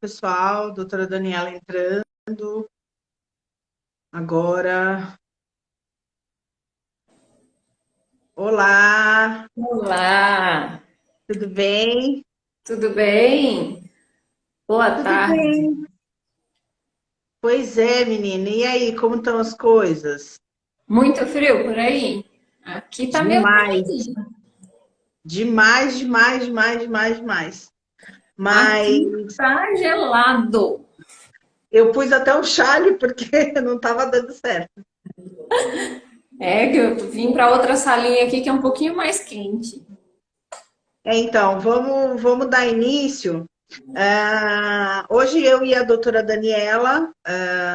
pessoal. Doutora Daniela entrando agora. Olá, Olá, tudo bem? tudo bem? Boa Tudo tarde. bem. Pois é, menina. E aí, como estão as coisas? Muito frio por aí? Aqui tá meio Demais, quente. demais, demais, demais, demais, demais. Aqui Mas tá gelado. eu pus até um chale porque não estava dando certo. É que eu vim para outra salinha aqui que é um pouquinho mais quente. Então, vamos dar início. Hoje eu e a doutora Daniela,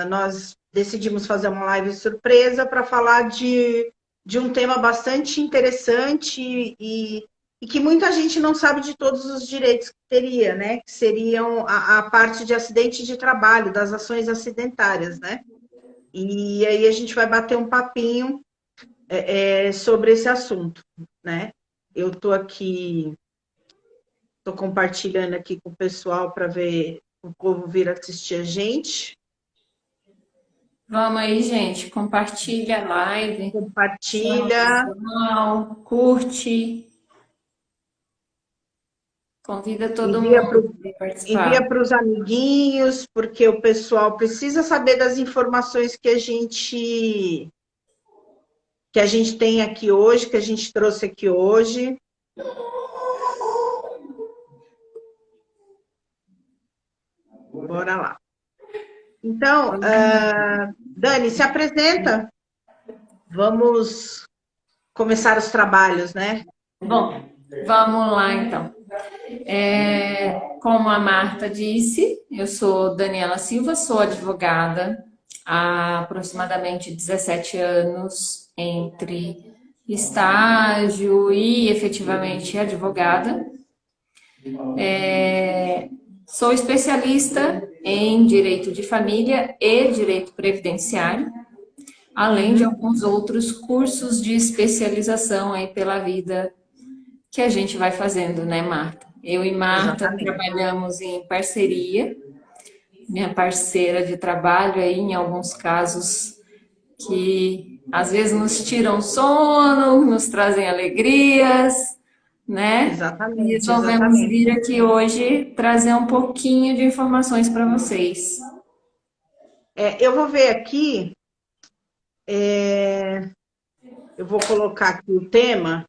nós decidimos fazer uma live surpresa para falar de um tema bastante interessante e que muita gente não sabe de todos os direitos que teria, né? Que seriam a parte de acidente de trabalho, das ações acidentárias, né? E aí a gente vai bater um papinho sobre esse assunto, né? Eu estou aqui. Estou compartilhando aqui com o pessoal para ver o povo vir assistir a gente. Vamos aí, gente, compartilha a live, chama o Compartilha, pessoal, curte, convida todo envia mundo para participar. para os amiguinhos, porque o pessoal precisa saber das informações que a gente tem aqui hoje, que a gente trouxe aqui hoje. Bora lá. Então, Dani, se apresenta. Vamos começar os trabalhos, né? Bom, vamos lá então. Como a Marta disse, eu sou Daniela Silva, sou advogada há aproximadamente 17 anos, entre estágio e efetivamente advogada. Sou especialista em direito de família e direito previdenciário, além de Uhum, alguns outros cursos de especialização aí pela vida que a gente vai fazendo, né, Marta? Eu e Marta exatamente. trabalhamos em parceria, minha parceira de trabalho aí, em alguns casos que às vezes nos tiram sono, nos trazem alegrias, né? E Exatamente, resolvemos vir exatamente. aqui hoje trazer um pouquinho de informações para vocês. Eu vou ver aqui. Eu vou colocar aqui o tema.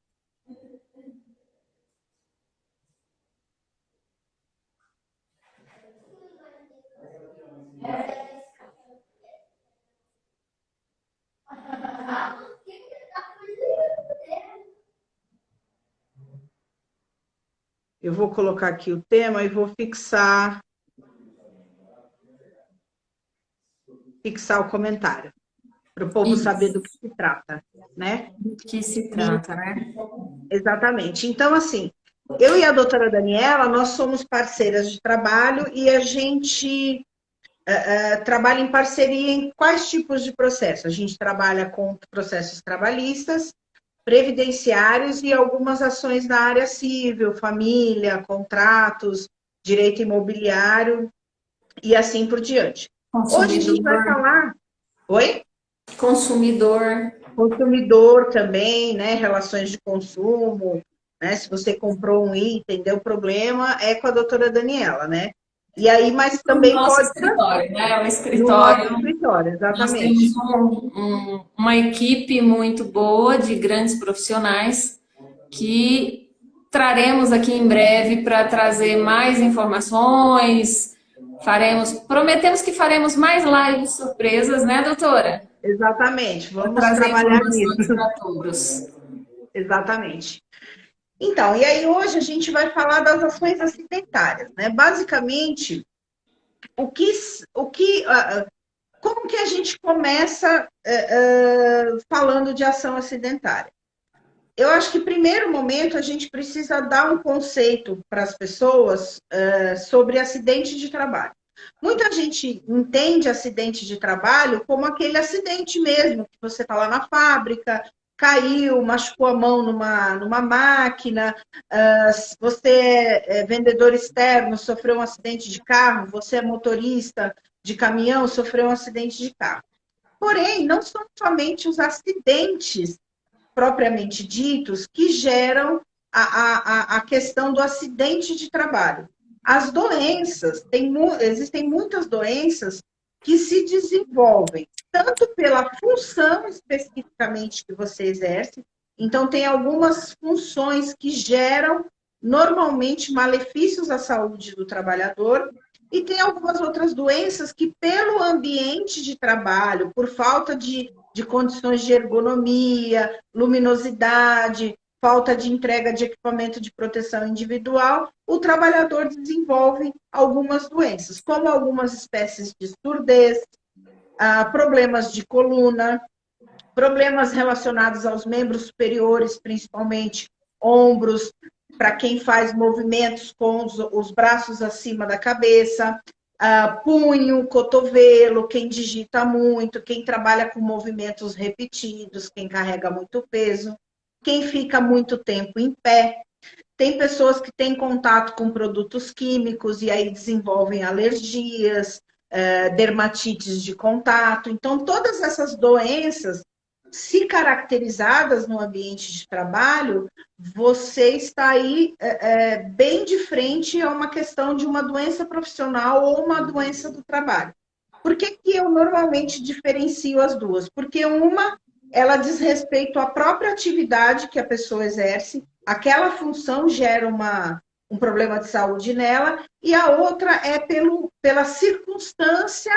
Eu vou colocar aqui o tema e vou fixar o comentário, para o povo saber do Isso, que se trata, né? do que se E, trata, né? exatamente. Então, assim, eu e a doutora Daniela, nós somos parceiras de trabalho e a gente trabalha em parceria em quais tipos de processo? A gente trabalha com processos trabalhistas, previdenciários e algumas ações na área civil, família, contratos, direito imobiliário e assim por diante. Hoje a gente vai Consumidor, falar, oi? consumidor. Consumidor também, né? Relações de consumo, né? Se você comprou um item, deu problema, é com a doutora Daniela, né? E aí, mas No também nosso pode escritório, né? O no nosso escritório, escritório, nós temos exatamente. uma equipe muito boa de grandes profissionais que traremos aqui em breve para trazer mais informações. Prometemos que faremos mais lives surpresas, né, doutora? Exatamente. Para Vamos trazer trabalhar nisso. informações para todos. Exatamente. Então, e aí hoje a gente vai falar das ações acidentárias, né? Basicamente, o que, o que, como que a gente começa falando de ação acidentária? Eu acho que, primeiro momento, a gente precisa dar um conceito para as pessoas sobre acidente de trabalho. Muita gente entende acidente de trabalho como aquele acidente mesmo, que você está lá na fábrica, caiu, machucou a mão numa máquina, você é vendedor externo, sofreu um acidente de carro, você é motorista de caminhão, sofreu um acidente de carro. Porém, não são somente os acidentes propriamente ditos que geram a questão do acidente de trabalho. As doenças, existem muitas doenças que se desenvolvem tanto pela função especificamente que você exerce, então tem algumas funções que geram normalmente malefícios à saúde do trabalhador, e tem algumas outras doenças que, pelo ambiente de trabalho, por falta de condições de ergonomia, luminosidade, falta de entrega de equipamento de proteção individual, o trabalhador desenvolve algumas doenças, como algumas espécies de surdez, problemas de coluna, problemas relacionados aos membros superiores, principalmente ombros, para quem faz movimentos com os braços acima da cabeça, punho, cotovelo, quem digita muito, quem trabalha com movimentos repetidos, quem carrega muito peso, quem fica muito tempo em pé. Tem pessoas que têm contato com produtos químicos e aí desenvolvem alergias, dermatites de contato. Então, todas essas doenças, se caracterizadas no ambiente de trabalho, você está aí bem de frente a uma questão de uma doença profissional ou uma doença do trabalho. Por que eu normalmente diferencio as duas? Porque uma, ela diz respeito à própria atividade que a pessoa exerce, aquela função gera um problema de saúde nela, e a outra é pela circunstância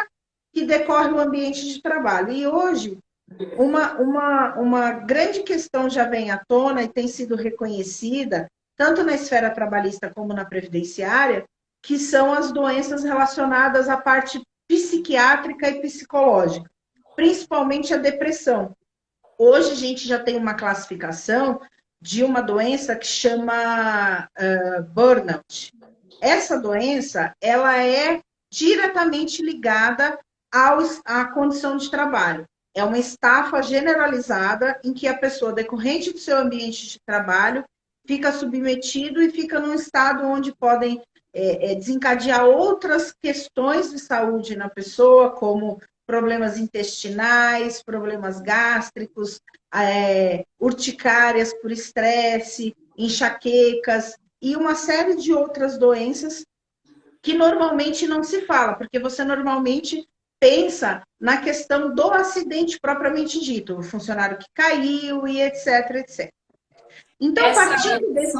que decorre o ambiente de trabalho. E hoje, uma grande questão já vem à tona e tem sido reconhecida, tanto na esfera trabalhista como na previdenciária, que são as doenças relacionadas à parte psiquiátrica e psicológica, principalmente a depressão. Hoje a gente já tem uma classificação de uma doença que chama burnout. Essa doença, ela é diretamente ligada à condição de trabalho. É uma estafa generalizada em que a pessoa, decorrente do seu ambiente de trabalho, fica submetido e fica num estado onde podem desencadear outras questões de saúde na pessoa, como problemas intestinais, problemas gástricos, urticárias por estresse, enxaquecas e uma série de outras doenças que normalmente não se fala, porque você normalmente pensa na questão do acidente propriamente dito, o funcionário que caiu e etc, etc. Então, partindo desse...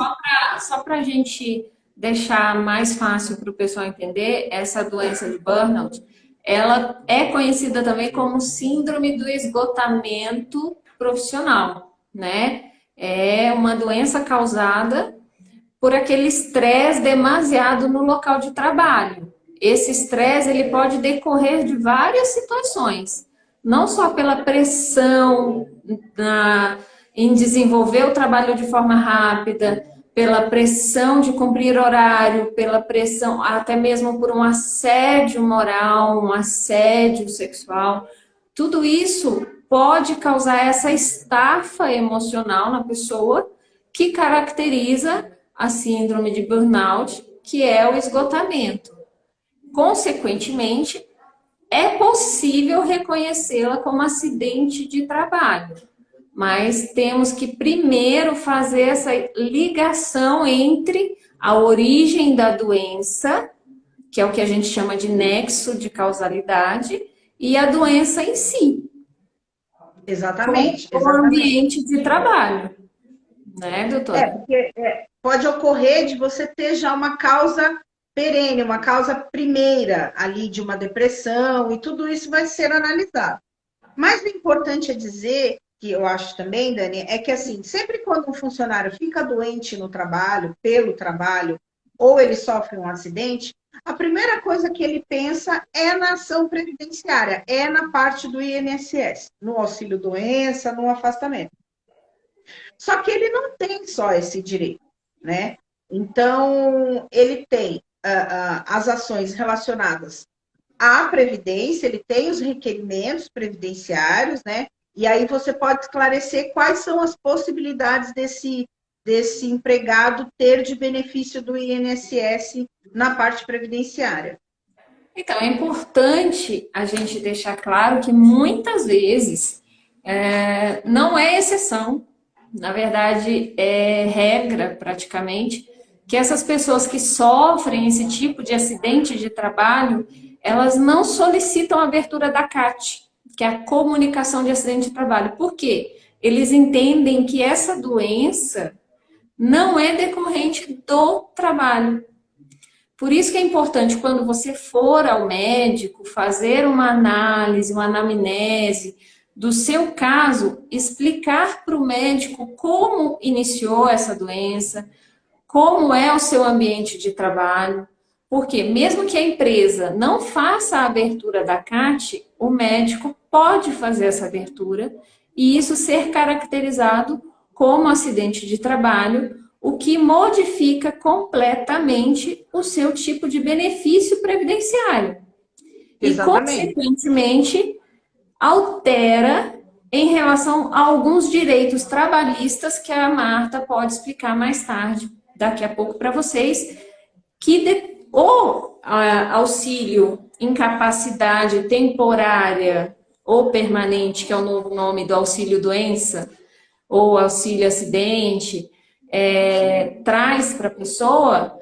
Só para a gente deixar mais fácil para o pessoal entender, essa doença de burnout, ela é conhecida também como síndrome do esgotamento profissional, né? É uma doença causada por aquele estresse demasiado no local de trabalho. Esse estresse ele pode decorrer de várias situações, não só pela pressão em desenvolver o trabalho de forma rápida, pela pressão de cumprir horário, pela pressão, até mesmo por um assédio moral, um assédio sexual. Tudo isso pode causar essa estafa emocional na pessoa que caracteriza a síndrome de burnout, que é o esgotamento. Consequentemente, é possível reconhecê-la como acidente de trabalho, mas temos que primeiro fazer essa ligação entre a origem da doença, que é o que a gente chama de nexo de causalidade, e a doença em si. Exatamente. O ambiente de trabalho. Né, doutora? Porque pode ocorrer de você ter já uma causa perene, uma causa primeira ali de uma depressão, e tudo isso vai ser analisado. Mas o importante é dizer, que eu acho também, Dani, é que assim, sempre quando um funcionário fica doente no trabalho, pelo trabalho, ou ele sofre um acidente, a primeira coisa que ele pensa é na ação previdenciária, é na parte do INSS, no auxílio-doença, no afastamento. Só que ele não tem só esse direito, né? Então, ele tem as ações relacionadas à previdência, ele tem os requerimentos previdenciários, né? E aí você pode esclarecer quais são as possibilidades desse empregado ter de benefício do INSS na parte previdenciária. Então, é importante a gente deixar claro que muitas vezes não é exceção, na verdade é regra praticamente, que essas pessoas que sofrem esse tipo de acidente de trabalho, elas não solicitam a abertura da CAT, que é a comunicação de acidente de trabalho. Por quê? Eles entendem que essa doença não é decorrente do trabalho. Por isso que é importante, quando você for ao médico, fazer uma análise, uma anamnese do seu caso, explicar para o médico como iniciou essa doença, como é o seu ambiente de trabalho, porque mesmo que a empresa não faça a abertura da CAT, o médico pode fazer essa abertura e isso ser caracterizado como acidente de trabalho, o que modifica completamente o seu tipo de benefício previdenciário. E, Exatamente. consequentemente, altera em relação a alguns direitos trabalhistas que a Marta pode explicar mais tarde, daqui a pouco para vocês, que o auxílio incapacidade temporária ou permanente, que é o novo nome do auxílio doença, ou auxílio acidente, traz para a pessoa,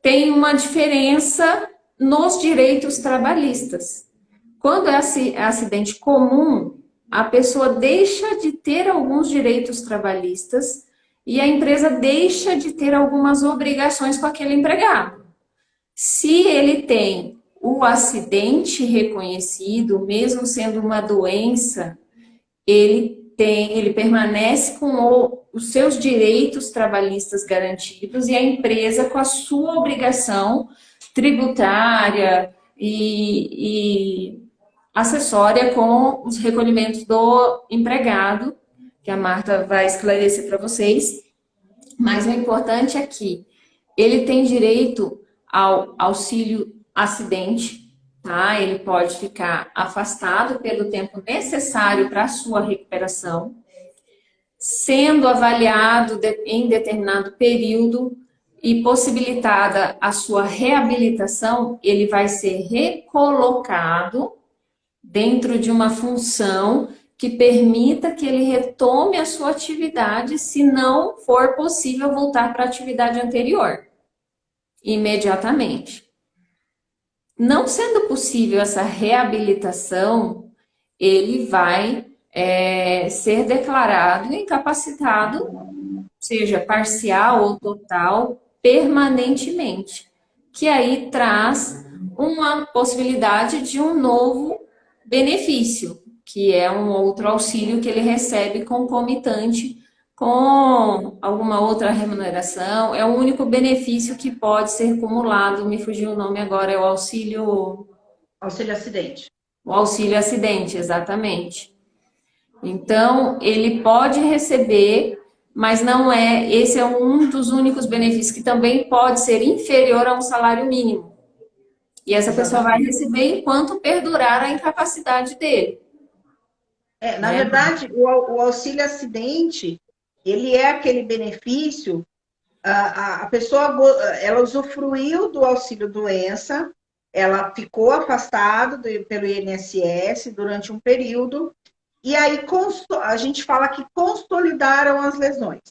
tem uma diferença nos direitos trabalhistas. Quando é acidente comum, a pessoa deixa de ter alguns direitos trabalhistas e a empresa deixa de ter algumas obrigações com aquele empregado. Se ele tem o acidente reconhecido, mesmo sendo uma doença, ele permanece com os seus direitos trabalhistas garantidos e a empresa com a sua obrigação tributária e acessória com os recolhimentos do empregado, que a Marta vai esclarecer para vocês. Mas o importante é que ele tem direito ao auxílio acidente, tá? Ele pode ficar afastado pelo tempo necessário para a sua recuperação, sendo avaliado em determinado período e possibilitada a sua reabilitação, ele vai ser recolocado dentro de uma função que permita que ele retome a sua atividade, se não for possível voltar para a atividade anterior, imediatamente. Não sendo possível essa reabilitação, ele vai ser declarado incapacitado, seja parcial ou total, permanentemente, que aí traz uma possibilidade de um novo benefício, que é um outro auxílio que ele recebe concomitante com alguma outra remuneração. É o único benefício que pode ser cumulado, me fugiu o nome agora, é o auxílio... Auxílio acidente. O auxílio acidente, exatamente. Então, ele pode receber, mas não é... Esse é um dos únicos benefícios que também pode ser inferior a um salário mínimo. E essa pessoa vai receber enquanto perdurar a incapacidade dele. Na verdade, o auxílio acidente, ele é aquele benefício, a pessoa, ela usufruiu do auxílio doença, ela ficou afastada pelo INSS durante um período, e aí a gente fala que consolidaram as lesões.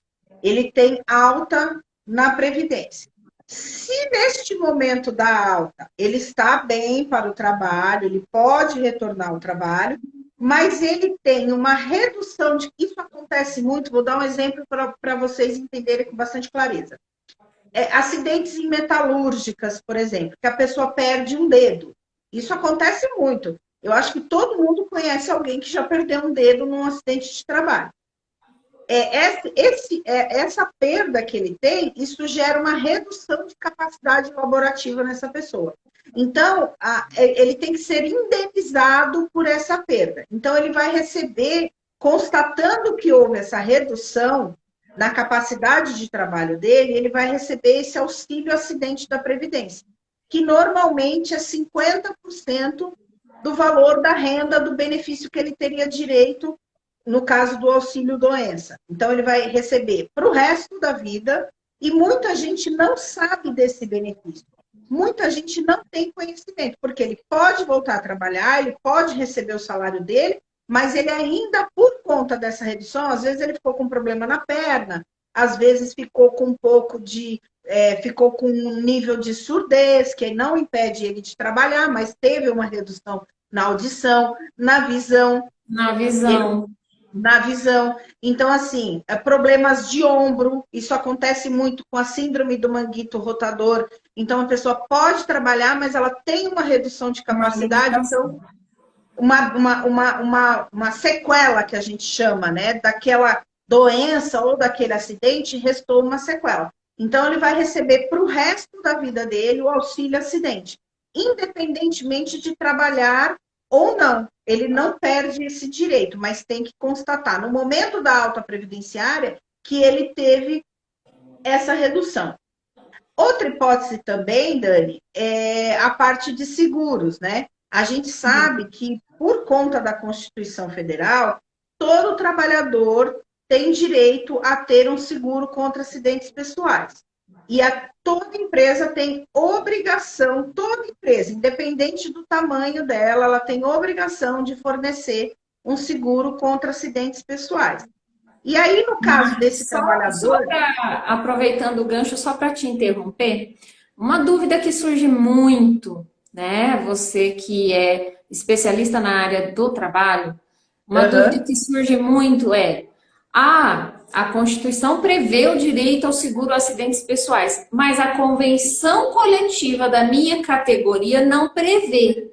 Ele tem alta na Previdência. Se neste momento da alta ele está bem para o trabalho, ele pode retornar ao trabalho, mas ele tem uma redução de... Isso acontece muito, vou dar um exemplo para vocês entenderem com bastante clareza. Acidentes em metalúrgicas, por exemplo, que a pessoa perde um dedo. Isso acontece muito. Eu acho que todo mundo conhece alguém que já perdeu um dedo num acidente de trabalho. Essa perda que ele tem, isso gera uma redução de capacidade laborativa nessa pessoa. Então, ele tem que ser indenizado por essa perda. Então, ele vai receber, constatando que houve essa redução na capacidade de trabalho dele, ele vai receber esse auxílio acidente da Previdência, que normalmente é 50% do valor da renda, do benefício que ele teria direito no caso do auxílio-doença. Então, ele vai receber para o resto da vida e muita gente não sabe desse benefício. Muita gente não tem conhecimento, porque ele pode voltar a trabalhar, ele pode receber o salário dele, mas ele ainda, por conta dessa redução, às vezes ele ficou com problema na perna, às vezes ficou com um pouco de... ficou com um nível de surdez, que não impede ele de trabalhar, mas teve uma redução na audição, na visão. Na visão. Na visão. Então, assim, problemas de ombro, isso acontece muito com a síndrome do manguito rotador. Então, a pessoa pode trabalhar, mas ela tem uma redução de capacidade, então, uma sequela que a gente chama, né? Daquela doença ou daquele acidente, restou uma sequela. Então, ele vai receber para o resto da vida dele o auxílio acidente, independentemente de trabalhar ou não. Ele não perde esse direito, mas tem que constatar, no momento da alta previdenciária, que ele teve essa redução. Outra hipótese também, Dani, é a parte de seguros, né? A gente sabe que, por conta da Constituição Federal, todo trabalhador tem direito a ter um seguro contra acidentes pessoais. E toda empresa tem obrigação, toda empresa, independente do tamanho dela, ela tem obrigação de fornecer um seguro contra acidentes pessoais. E aí, no caso desse trabalhador... Aproveitando o gancho, só para te interromper, uma dúvida que surge muito, né? Você que é especialista na área do trabalho, uma dúvida que surge muito é: a Constituição prevê o direito ao seguro acidentes pessoais, mas a convenção coletiva da minha categoria não prevê.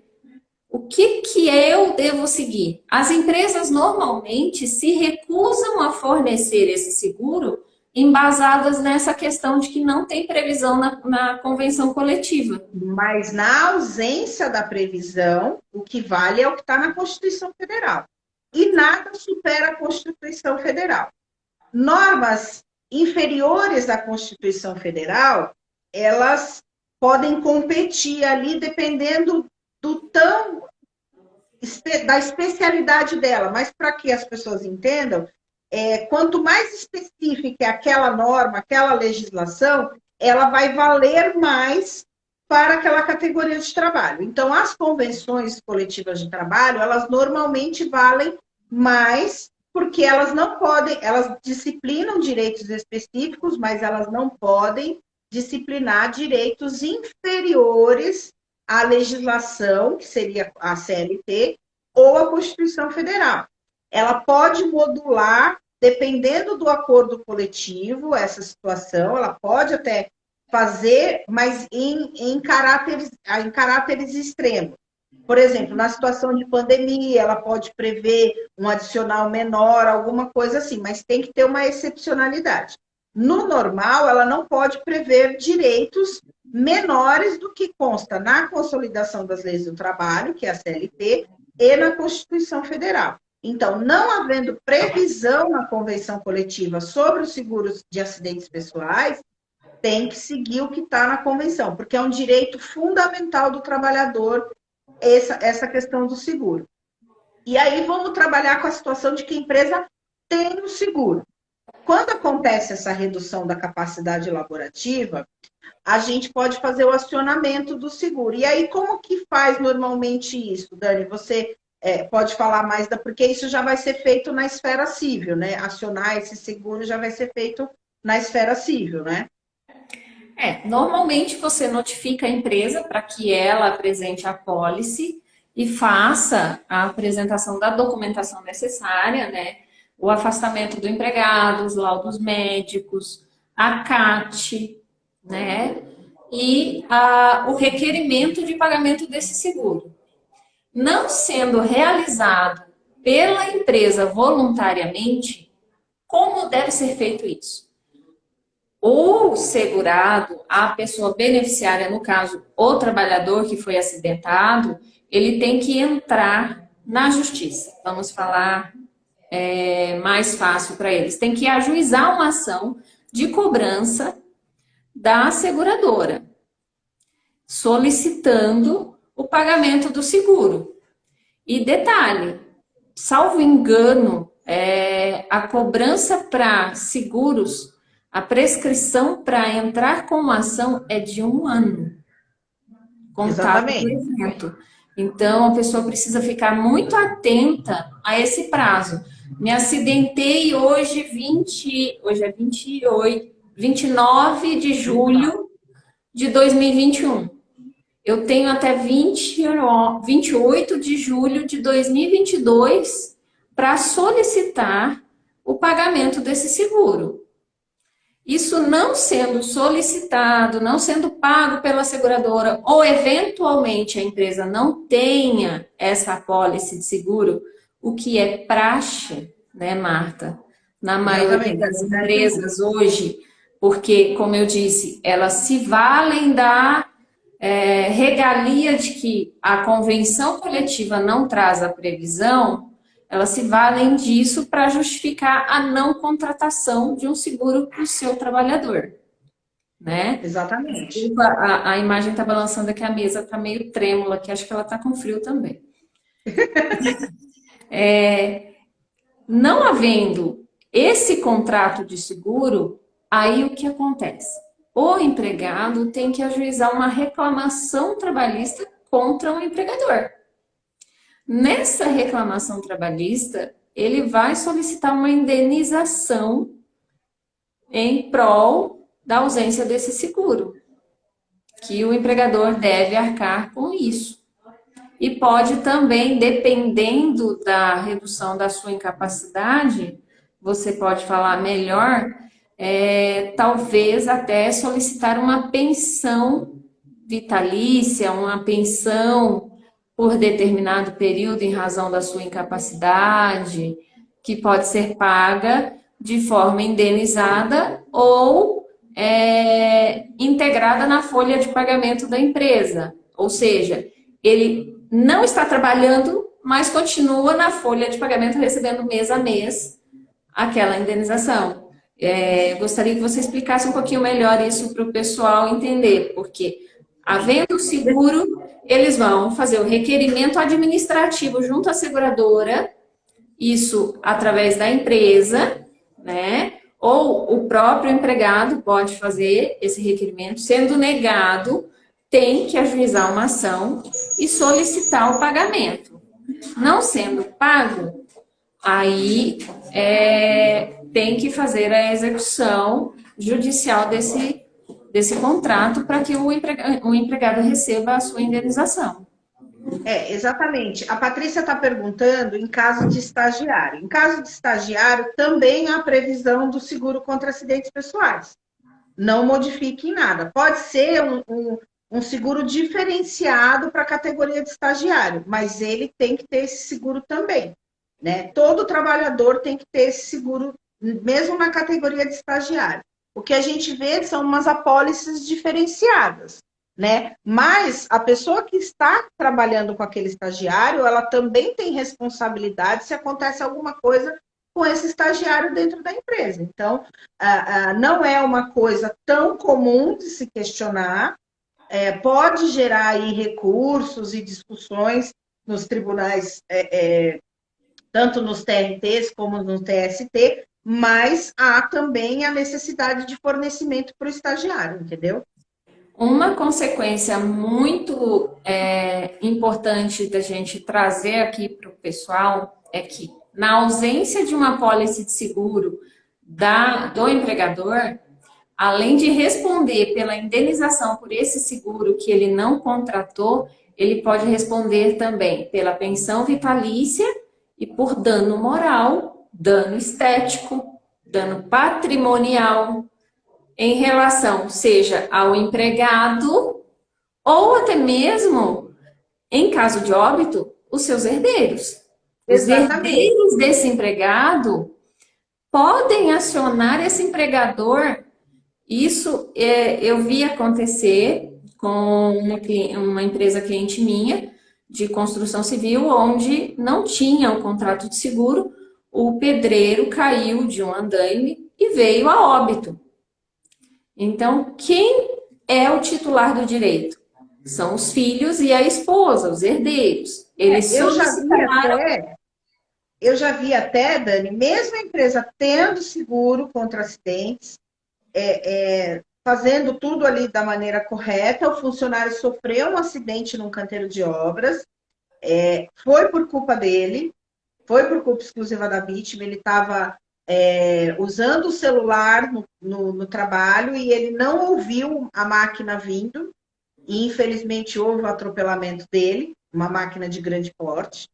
O que eu devo seguir? As empresas normalmente se recusam a fornecer esse seguro embasadas nessa questão de que não tem previsão na convenção coletiva. Mas na ausência da previsão, o que vale é o que está na Constituição Federal. E nada supera a Constituição Federal. Normas inferiores à Constituição Federal, elas podem competir ali dependendo da especialidade dela, mas para que as pessoas entendam, quanto mais específica é aquela norma, aquela legislação, ela vai valer mais para aquela categoria de trabalho. Então, as convenções coletivas de trabalho, elas normalmente valem mais, porque elas não podem, elas disciplinam direitos específicos, mas elas não podem disciplinar direitos inferiores à legislação, que seria a CLT, ou a Constituição Federal. Ela pode modular, dependendo do acordo coletivo, essa situação, ela pode até fazer, mas em caráteres extremos. Por exemplo, na situação de pandemia, ela pode prever um adicional menor, alguma coisa assim, mas tem que ter uma excepcionalidade. No normal, ela não pode prever direitos menores do que consta na Consolidação das Leis do Trabalho, que é a CLT, e na Constituição Federal. Então, não havendo previsão na convenção coletiva sobre os seguros de acidentes pessoais, tem que seguir o que está na convenção, porque é um direito fundamental do trabalhador essa questão do seguro. E aí vamos trabalhar com a situação de que a empresa tem o seguro. Quando acontece essa redução da capacidade laborativa, a gente pode fazer o acionamento do seguro. E aí, como que faz normalmente isso, Dani? Você pode falar mais, porque isso já vai ser feito na esfera civil, né? Acionar esse seguro já vai ser feito na esfera civil, né? Normalmente você notifica a empresa para que ela apresente a apólice e faça a apresentação da documentação necessária, né? O afastamento do empregado, os laudos médicos, a CAT, né? E o requerimento de pagamento desse seguro. Não sendo realizado pela empresa voluntariamente, como deve ser feito isso? O segurado, a pessoa beneficiária, no caso, o trabalhador que foi acidentado, ele tem que entrar na justiça. Vamos falar mais fácil para eles. Tem que ajuizar uma ação de cobrança da seguradora, solicitando o pagamento do seguro. E detalhe, salvo engano, a cobrança para seguros, a prescrição para entrar com uma ação é de 1 ano, contado do Exatamente. evento. Então, a pessoa precisa ficar muito atenta a esse prazo. Me acidentei hoje é 28, 29 de julho de 2021. Eu tenho até 28 de julho de 2022 para solicitar o pagamento desse seguro. Isso não sendo solicitado, não sendo pago pela seguradora, ou eventualmente a empresa não tenha essa apólice de seguro, o que é praxe, né, Marta? Na maioria Exatamente. das empresas hoje, porque, como eu disse, elas se valem da regalia de que a convenção coletiva não traz a previsão, elas se valem disso para justificar a não contratação de um seguro para o seu trabalhador, né? Exatamente. Desculpa, a imagem está balançando aqui, a mesa está meio trêmula, que acho que ela está com frio também. Não havendo esse contrato de seguro, aí o que acontece? O empregado tem que ajuizar uma reclamação trabalhista contra o empregador. Nessa reclamação trabalhista, ele vai solicitar uma indenização em prol da ausência desse seguro, que o empregador deve arcar com isso. E pode também, dependendo da redução da sua incapacidade, você pode falar melhor, talvez até solicitar uma pensão vitalícia, uma pensão por determinado período em razão da sua incapacidade, que pode ser paga de forma indenizada ou integrada na folha de pagamento da empresa. Ou seja, ele não está trabalhando, mas continua na folha de pagamento recebendo mês a mês aquela indenização. Gostaria que você explicasse um pouquinho melhor isso para o pessoal entender, porque havendo seguro, eles vão fazer o requerimento administrativo junto à seguradora, isso através da empresa, né? Ou o próprio empregado pode fazer esse requerimento, sendo negado, tem que ajuizar uma ação e solicitar o pagamento. Não sendo pago, aí tem que fazer a execução judicial desse contrato para que o empregado receba a sua indenização. Exatamente. A Patrícia está perguntando em caso de estagiário. Em caso de estagiário, também há previsão do seguro contra acidentes pessoais. Não modifique em nada. Pode ser um seguro diferenciado para a categoria de estagiário, mas ele tem que ter esse seguro também, né? Todo trabalhador tem que ter esse seguro, mesmo na categoria de estagiário. O que a gente vê são umas apólices diferenciadas, né? Mas a pessoa que está trabalhando com aquele estagiário, ela também tem responsabilidade se acontece alguma coisa com esse estagiário dentro da empresa. Então, não é uma coisa tão comum de se questionar, pode gerar aí recursos e discussões nos tribunais, tanto nos TRTs como no TST, mas há também a necessidade de fornecimento para o estagiário, entendeu? Uma consequência muito importante da gente trazer aqui para o pessoal é que, na ausência de uma apólice de seguro do empregador, além de responder pela indenização por esse seguro que ele não contratou, ele pode responder também pela pensão vitalícia e por dano moral, dano estético, dano patrimonial, em relação, seja ao empregado ou até mesmo, em caso de óbito, os seus herdeiros. Exatamente. Os herdeiros desse empregado podem acionar esse empregador. Isso eu vi acontecer com uma empresa cliente minha de construção civil, onde não tinha um contrato de seguro, o pedreiro caiu de um andaime e veio a óbito. Então, quem é o titular do direito? São os filhos e a esposa, os herdeiros. Eles Eu já vi solicitaram. até, eu já vi até, Dani, mesmo a empresa tendo seguro contra acidentes, fazendo tudo ali da maneira correta, o funcionário sofreu um acidente num canteiro de obras, foi por culpa dele, foi por culpa exclusiva da vítima, ele estava usando o celular no trabalho e ele não ouviu a máquina vindo, e infelizmente houve o atropelamento dele, uma máquina de grande porte.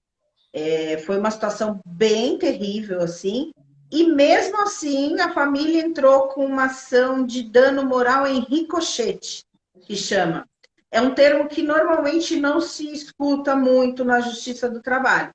Foi uma situação bem terrível, assim, e mesmo assim a família entrou com uma ação de dano moral em ricochete, que chama. É um termo que normalmente não se escuta muito na Justiça do Trabalho,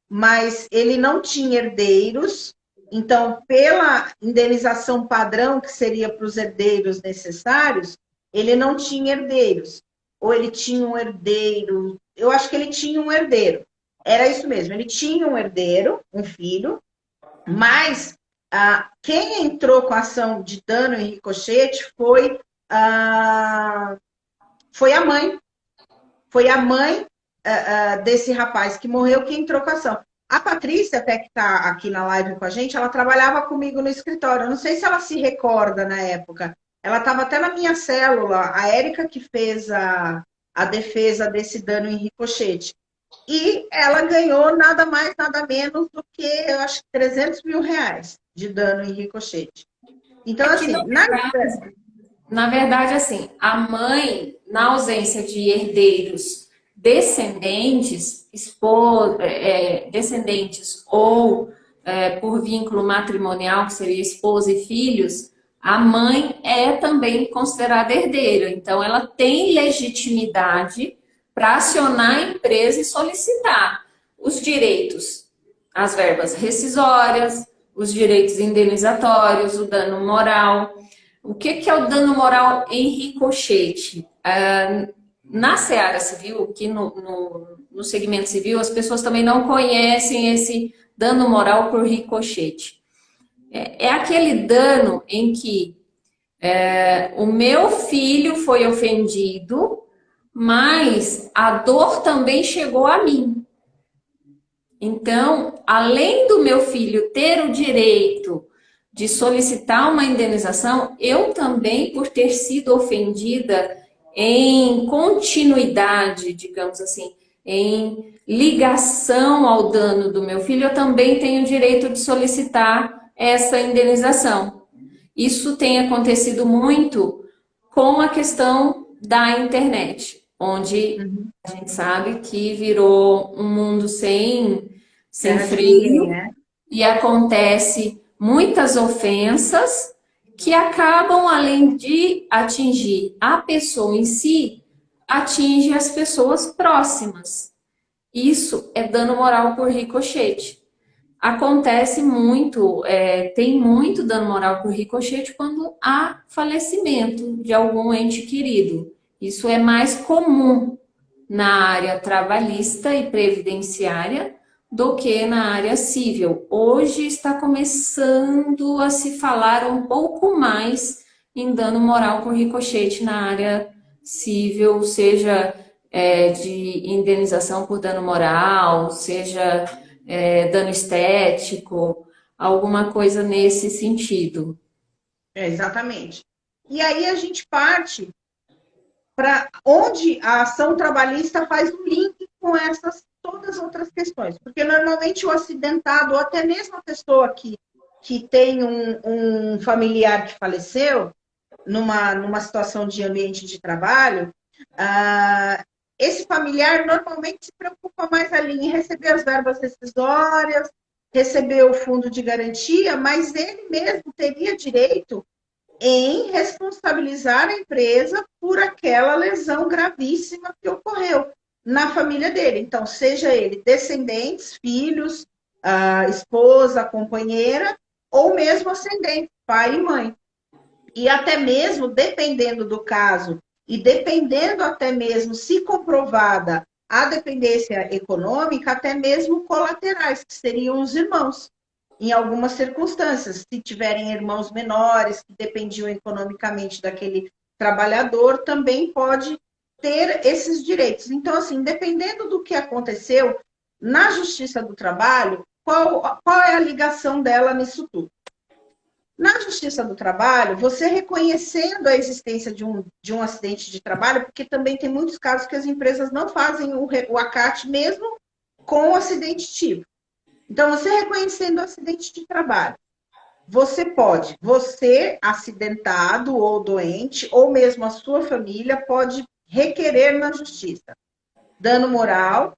mas ele não tinha herdeiros, então, pela indenização padrão, que seria para os herdeiros necessários, ele não tinha herdeiros. Ou ele tinha um herdeiro, eu acho que ele tinha um herdeiro. Era isso mesmo, ele tinha um herdeiro, um filho, mas quem entrou com a ação de dano em ricochete foi a mãe. Foi a mãe desse rapaz que morreu que entrou com a ação. A Patrícia, até que está aqui na live com a gente, ela trabalhava comigo no escritório. Eu não sei se ela se recorda na época. Ela estava até na minha célula, a Érica que fez a defesa desse dano em ricochete. E ela ganhou nada mais, nada menos do que, eu acho, 300 mil reais de dano em ricochete. Então, É que, assim, na verdade, assim, a mãe, na ausência de herdeiros descendentes, descendentes ou por vínculo matrimonial, que seria esposa e filhos, a mãe é também considerada herdeira. Então, ela tem legitimidade para acionar a empresa e solicitar os direitos, as verbas rescisórias, os direitos indenizatórios, o dano moral. O que é o dano moral em ricochete? Na seara civil, aqui no segmento civil, as pessoas também não conhecem esse dano moral por ricochete. É aquele dano em que o meu filho foi ofendido, mas a dor também chegou a mim. Então, além do meu filho ter o direito de solicitar uma indenização, eu também, por ter sido ofendida em continuidade, digamos assim, em ligação ao dano do meu filho, eu também tenho o direito de solicitar essa indenização. Isso tem acontecido muito com a questão da internet, onde a gente sabe que virou um mundo sem terra de ninguém, freio né? e acontece muitas ofensas que acabam, além de atingir a pessoa em si, atinge as pessoas próximas. Isso é dano moral por ricochete. Acontece muito, tem muito dano moral por ricochete quando há falecimento de algum ente querido. Isso é mais comum na área trabalhista e previdenciária do que na área civil. Hoje está começando a se falar um pouco mais em dano moral por ricochete na área civil, seja de indenização por dano moral, seja dano estético, alguma coisa nesse sentido. Exatamente. E aí a gente parte para onde a ação trabalhista faz um link com essas todas as outras questões. Porque normalmente o acidentado, ou até mesmo a pessoa que tem um familiar que faleceu numa situação de ambiente de trabalho, esse familiar normalmente se preocupa mais ali em receber as verbas rescisórias, receber o fundo de garantia, mas ele mesmo teria direito em responsabilizar a empresa por aquela lesão gravíssima que ocorreu na família dele. Então, seja ele descendentes, filhos, esposa, companheira, ou mesmo ascendente, pai e mãe. E até mesmo, dependendo do caso, e dependendo até mesmo se comprovada a dependência econômica, até mesmo colaterais, que seriam os irmãos em algumas circunstâncias, se tiverem irmãos menores que dependiam economicamente daquele trabalhador, também pode ter esses direitos. Então, assim, dependendo do que aconteceu na Justiça do Trabalho, qual é a ligação dela nisso tudo? Na Justiça do Trabalho, você reconhecendo a existência de um acidente de trabalho, porque também tem muitos casos que as empresas não fazem o ACAT mesmo com o acidente tipo. Então, você reconhecendo o acidente de trabalho, você acidentado ou doente, ou mesmo a sua família, pode requerer na Justiça dano moral,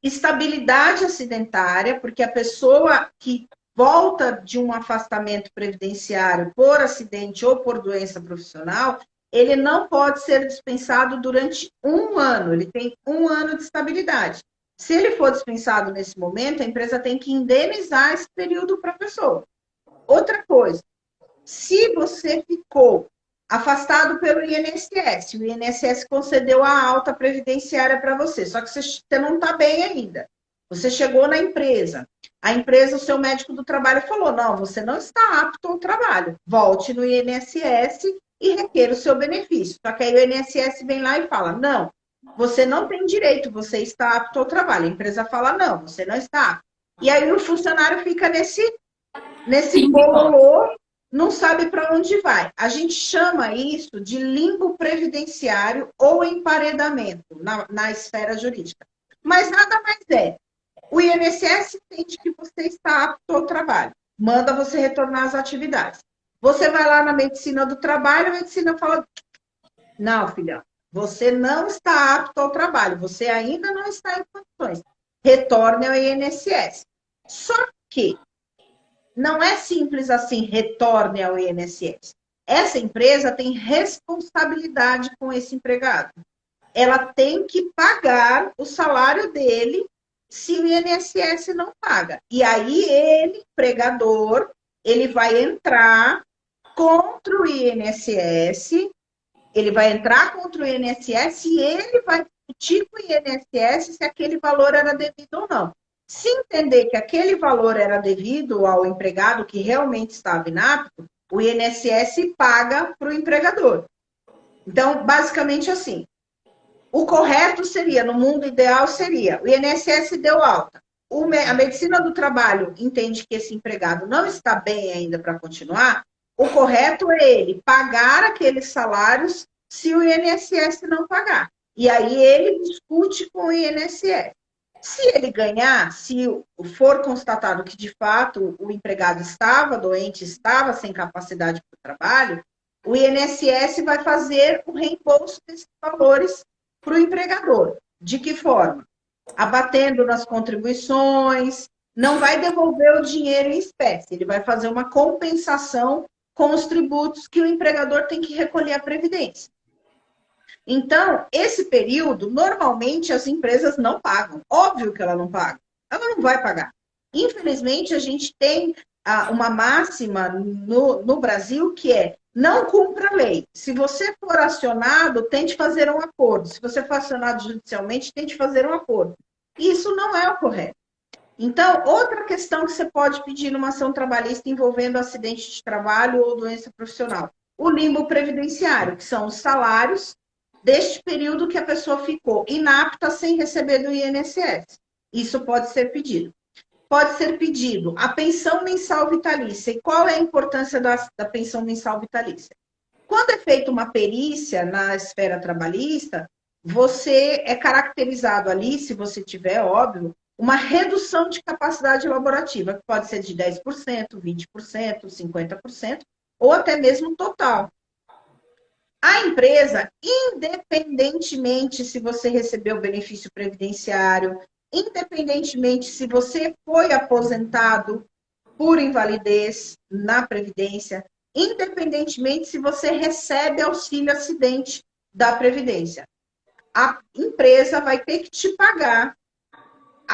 estabilidade acidentária, porque a pessoa que volta de um afastamento previdenciário por acidente ou por doença profissional, ele não pode ser dispensado durante 1 ano, ele tem 1 ano de estabilidade. Se ele for dispensado nesse momento, a empresa tem que indenizar esse período para a pessoa. Outra coisa, se você ficou afastado pelo INSS, o INSS concedeu a alta previdenciária para você, só que você não está bem ainda. Você chegou na empresa, a empresa, o seu médico do trabalho falou, não, você não está apto ao trabalho, volte no INSS e requer o seu benefício. Só que aí o INSS vem lá e fala, não, você não tem direito, você está apto ao trabalho. A empresa fala, não, você não está apto. E aí o funcionário fica nesse bololô, não sabe para onde vai. A gente chama isso de limbo previdenciário ou emparedamento na esfera jurídica. Mas nada mais é. O INSS entende que você está apto ao trabalho, manda você retornar às atividades. Você vai lá na medicina do trabalho, a medicina fala: não, filhão, você não está apto ao trabalho, você ainda não está em condições. Retorne ao INSS. Só que não é simples assim, retorne ao INSS. Essa empresa tem responsabilidade com esse empregado. Ela tem que pagar o salário dele se o INSS não paga. E aí ele, empregador, ele vai entrar contra o INSS, ele vai entrar contra o INSS e ele vai discutir com o INSS se aquele valor era devido ou não. Se entender que aquele valor era devido ao empregado que realmente estava inapto, o INSS paga para o empregador. Então, basicamente assim, o correto seria, no mundo ideal, seria, o INSS deu alta, a medicina do trabalho entende que esse empregado não está bem ainda para continuar, o correto é ele pagar aqueles salários se o INSS não pagar. E aí ele discute com o INSS. Se ele ganhar, se for constatado que, de fato, o empregado estava doente, estava sem capacidade para o trabalho, o INSS vai fazer o reembolso desses valores para o empregador. De que forma? Abatendo nas contribuições, não vai devolver o dinheiro em espécie, ele vai fazer uma compensação com os tributos que o empregador tem que recolher à Previdência. Então, esse período, normalmente, as empresas não pagam. Óbvio que ela não paga. Ela não vai pagar. Infelizmente, a gente tem uma máxima no Brasil que é não cumpra a lei. Se você for acionado, tente fazer um acordo. Se você for acionado judicialmente, tente fazer um acordo. Isso não é o correto. Então, outra questão que você pode pedir numa ação trabalhista envolvendo acidente de trabalho ou doença profissional. O limbo previdenciário, que são os salários deste período que a pessoa ficou inapta sem receber do INSS. Isso pode ser pedido. Pode ser pedido a pensão mensal vitalícia. E qual é a importância da pensão mensal vitalícia? Quando é feita uma perícia na esfera trabalhista, você é caracterizado ali, se você tiver, óbvio, uma redução de capacidade laborativa, que pode ser de 10%, 20%, 50%, ou até mesmo total. A empresa, independentemente se você recebeu o benefício previdenciário, independentemente se você foi aposentado por invalidez na Previdência, independentemente se você recebe auxílio acidente da Previdência, a empresa vai ter que te pagar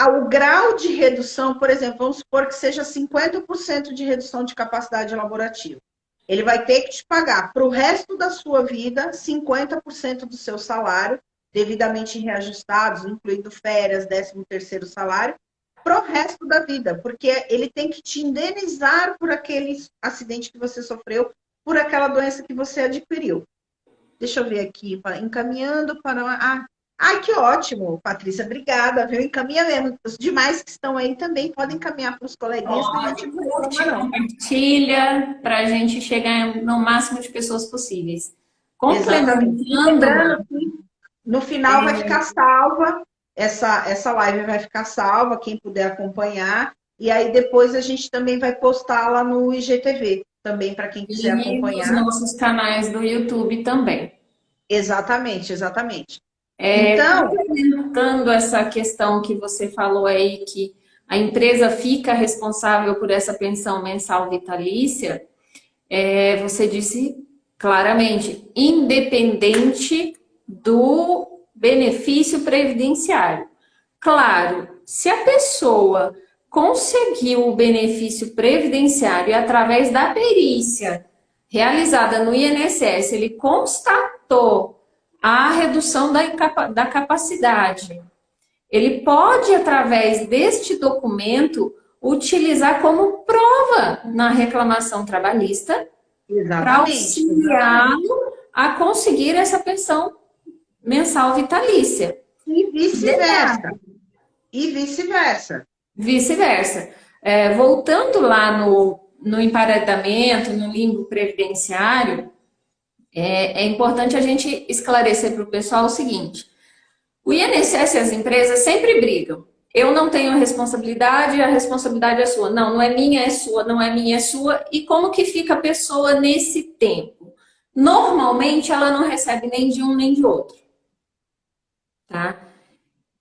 o grau de redução, por exemplo, vamos supor que seja 50% de redução de capacidade laborativa. Ele vai ter que te pagar para o resto da sua vida 50% do seu salário, devidamente reajustados, incluindo férias, 13º salário, para o resto da vida, porque ele tem que te indenizar por aquele acidente que você sofreu, por aquela doença que você adquiriu. Deixa eu ver aqui, encaminhando para... Ai, que ótimo, Patrícia, obrigada, viu? Encaminha mesmo. Os demais que estão aí também podem encaminhar para os coleguinhas que a gente Pode, não reclama, curte, não. compartilha, para a gente chegar no máximo de pessoas possíveis. Exatamente. E Complementando, lembrando Mar, que no final vai ficar salva, essa live vai ficar salva, quem puder acompanhar, e aí depois a gente também vai postar lá no IGTV, também para quem quiser e nos acompanhar. nossos canais do YouTube também. Exatamente, exatamente. Então, Complementando essa questão que você falou aí, que a empresa fica responsável por essa pensão mensal vitalícia, você disse claramente, independente do benefício previdenciário. Claro, se a pessoa conseguiu o benefício previdenciário e através da perícia realizada no INSS, ele constatou a redução da capacidade. Ele pode, através deste documento, utilizar como prova na reclamação trabalhista para exatamente, exatamente. auxiliá-lo a conseguir essa pensão mensal vitalícia. E Detalhe, vice-versa. E vice-versa. vice-versa. Voltando lá no emparedamento, no limbo previdenciário, é importante a gente esclarecer para o pessoal o seguinte: o INSS e as empresas sempre brigam. Eu não tenho responsabilidade, a responsabilidade é sua. Não, não é minha, é sua, não é minha, é sua. E como que fica a pessoa nesse tempo? Normalmente ela não recebe nem de um nem de outro, tá?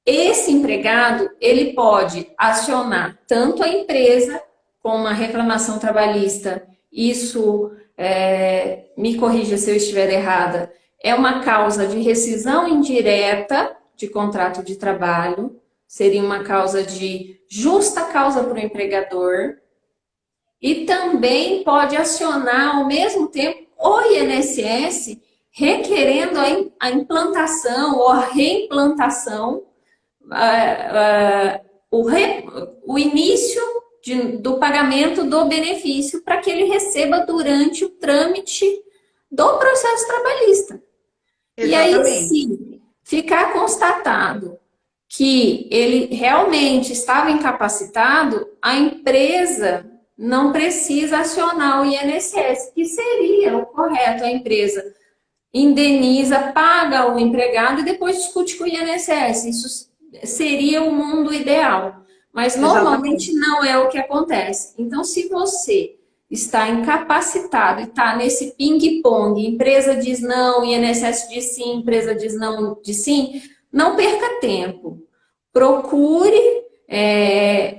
Esse empregado, ele pode acionar tanto a empresa com uma reclamação trabalhista. Isso, me corrija se eu estiver errada, é uma causa de rescisão indireta de contrato de trabalho, seria uma causa de justa causa para o empregador, e também pode acionar ao mesmo tempo o INSS requerendo a implantação ou a reimplantação, o início do pagamento do benefício para que ele receba durante o trâmite do processo trabalhista. E aí, Exatamente. se ficar constatado que ele realmente estava incapacitado, a empresa não precisa acionar o INSS, que seria o correto. A empresa indeniza, paga o empregado e depois discute com o INSS. Isso seria o mundo ideal. Mas Exatamente. normalmente não é o que acontece. Então, se você está incapacitado e está nesse ping-pong, empresa diz não, INSS diz sim, empresa diz não, diz sim, não perca tempo. Procure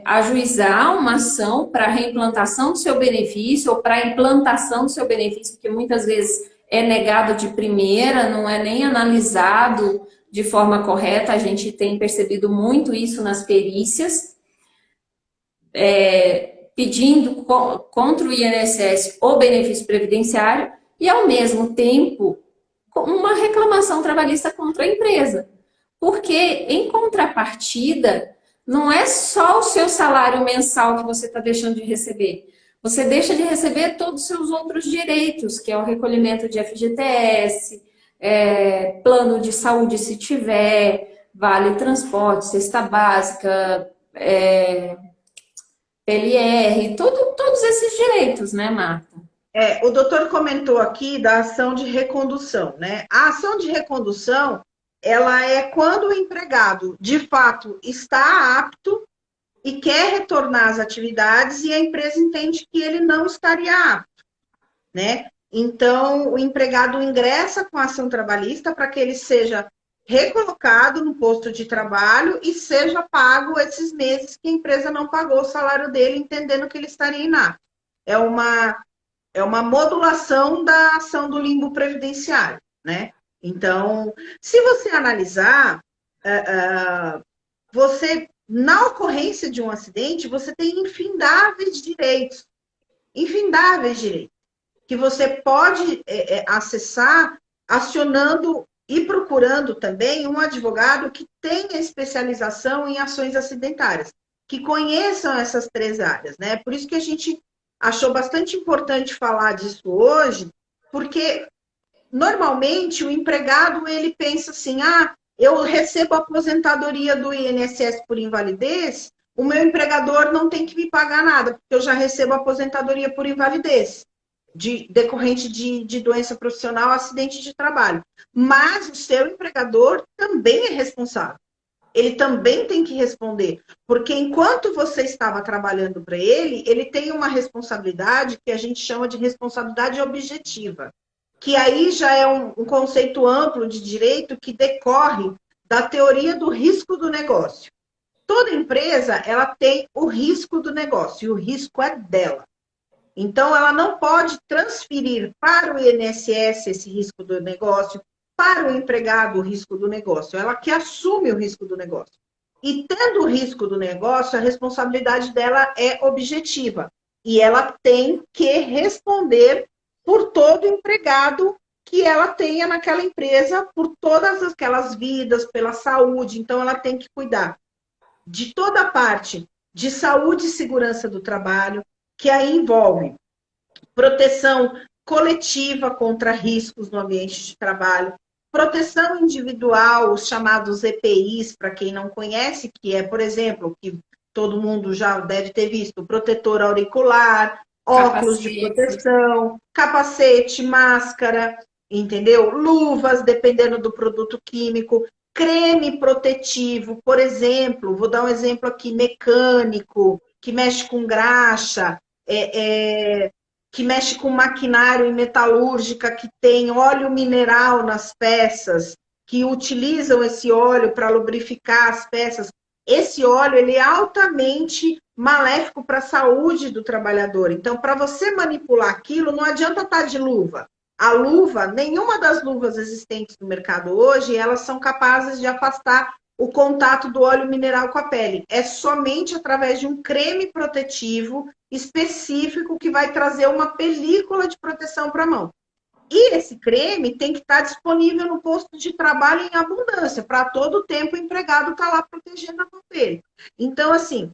ajuizar uma ação para a reimplantação do seu benefício ou para a implantação do seu benefício, porque muitas vezes é negado de primeira, não é nem analisado de forma correta. A gente tem percebido muito isso nas perícias, pedindo contra o INSS o benefício previdenciário e, ao mesmo tempo, uma reclamação trabalhista contra a empresa. Porque, em contrapartida, não é só o seu salário mensal que você está deixando de receber. Você deixa de receber todos os seus outros direitos, que é o recolhimento de FGTS, plano de saúde se tiver, vale transporte, cesta básica, PLR, todos esses direitos, né, Marta? O doutor comentou aqui da ação de recondução, né? A ação de recondução, ela é quando o empregado, de fato, está apto e quer retornar às atividades e a empresa entende que ele não estaria apto, né? Então, o empregado ingressa com a ação trabalhista para que ele seja recolocado no posto de trabalho e seja pago esses meses que a empresa não pagou o salário dele, entendendo que ele estaria inapto. É uma modulação da ação do limbo previdenciário, né? Então, se você analisar, você, na ocorrência de um acidente, você tem infindáveis direitos, que você pode acessar acionando e procurando também um advogado que tenha especialização em ações acidentárias, que conheçam essas três áreas, né? Por isso que a gente achou bastante importante falar disso hoje, porque normalmente o empregado ele pensa assim, ah, eu recebo a aposentadoria do INSS por invalidez, o meu empregador não tem que me pagar nada, porque eu já recebo a aposentadoria por invalidez, decorrente de doença profissional, acidente de trabalho. Mas o seu empregador também é responsável. Ele também tem que responder, porque enquanto você estava trabalhando para ele, ele tem uma responsabilidade que a gente chama de responsabilidade objetiva, que aí já é um conceito amplo de direito que decorre da teoria do risco do negócio. Toda empresa, ela tem o risco do negócio, e o risco é dela. Então, ela não pode transferir para o INSS esse risco do negócio, para o empregado o risco do negócio. Ela que assume o risco do negócio. E tendo o risco do negócio, a responsabilidade dela é objetiva. E ela tem que responder por todo empregado que ela tenha naquela empresa, por todas aquelas vidas, pela saúde. Então, ela tem que cuidar de toda a parte de saúde e segurança do trabalho, que aí envolve proteção coletiva contra riscos no ambiente de trabalho, proteção individual, os chamados EPIs, para quem não conhece, que é, por exemplo, que todo mundo já deve ter visto, protetor auricular, óculos de proteção, capacete, máscara, entendeu? Luvas, dependendo do produto químico, creme protetivo, por exemplo, vou dar um exemplo aqui, mecânico, que mexe com graxa, que mexe com maquinário e metalúrgica, que tem óleo mineral nas peças, que utilizam esse óleo para lubrificar as peças. Esse óleo ele é altamente maléfico para a saúde do trabalhador. Então, para você manipular aquilo, não adianta estar de luva. A luva, nenhuma das luvas existentes no mercado hoje, elas são capazes de afastar o contato do óleo mineral com a pele. É somente através de um creme protetivo específico que vai trazer uma película de proteção para a mão. E esse creme tem que estar disponível no posto de trabalho em abundância, para todo o tempo o empregado estar lá protegendo a mão dele. Então, assim,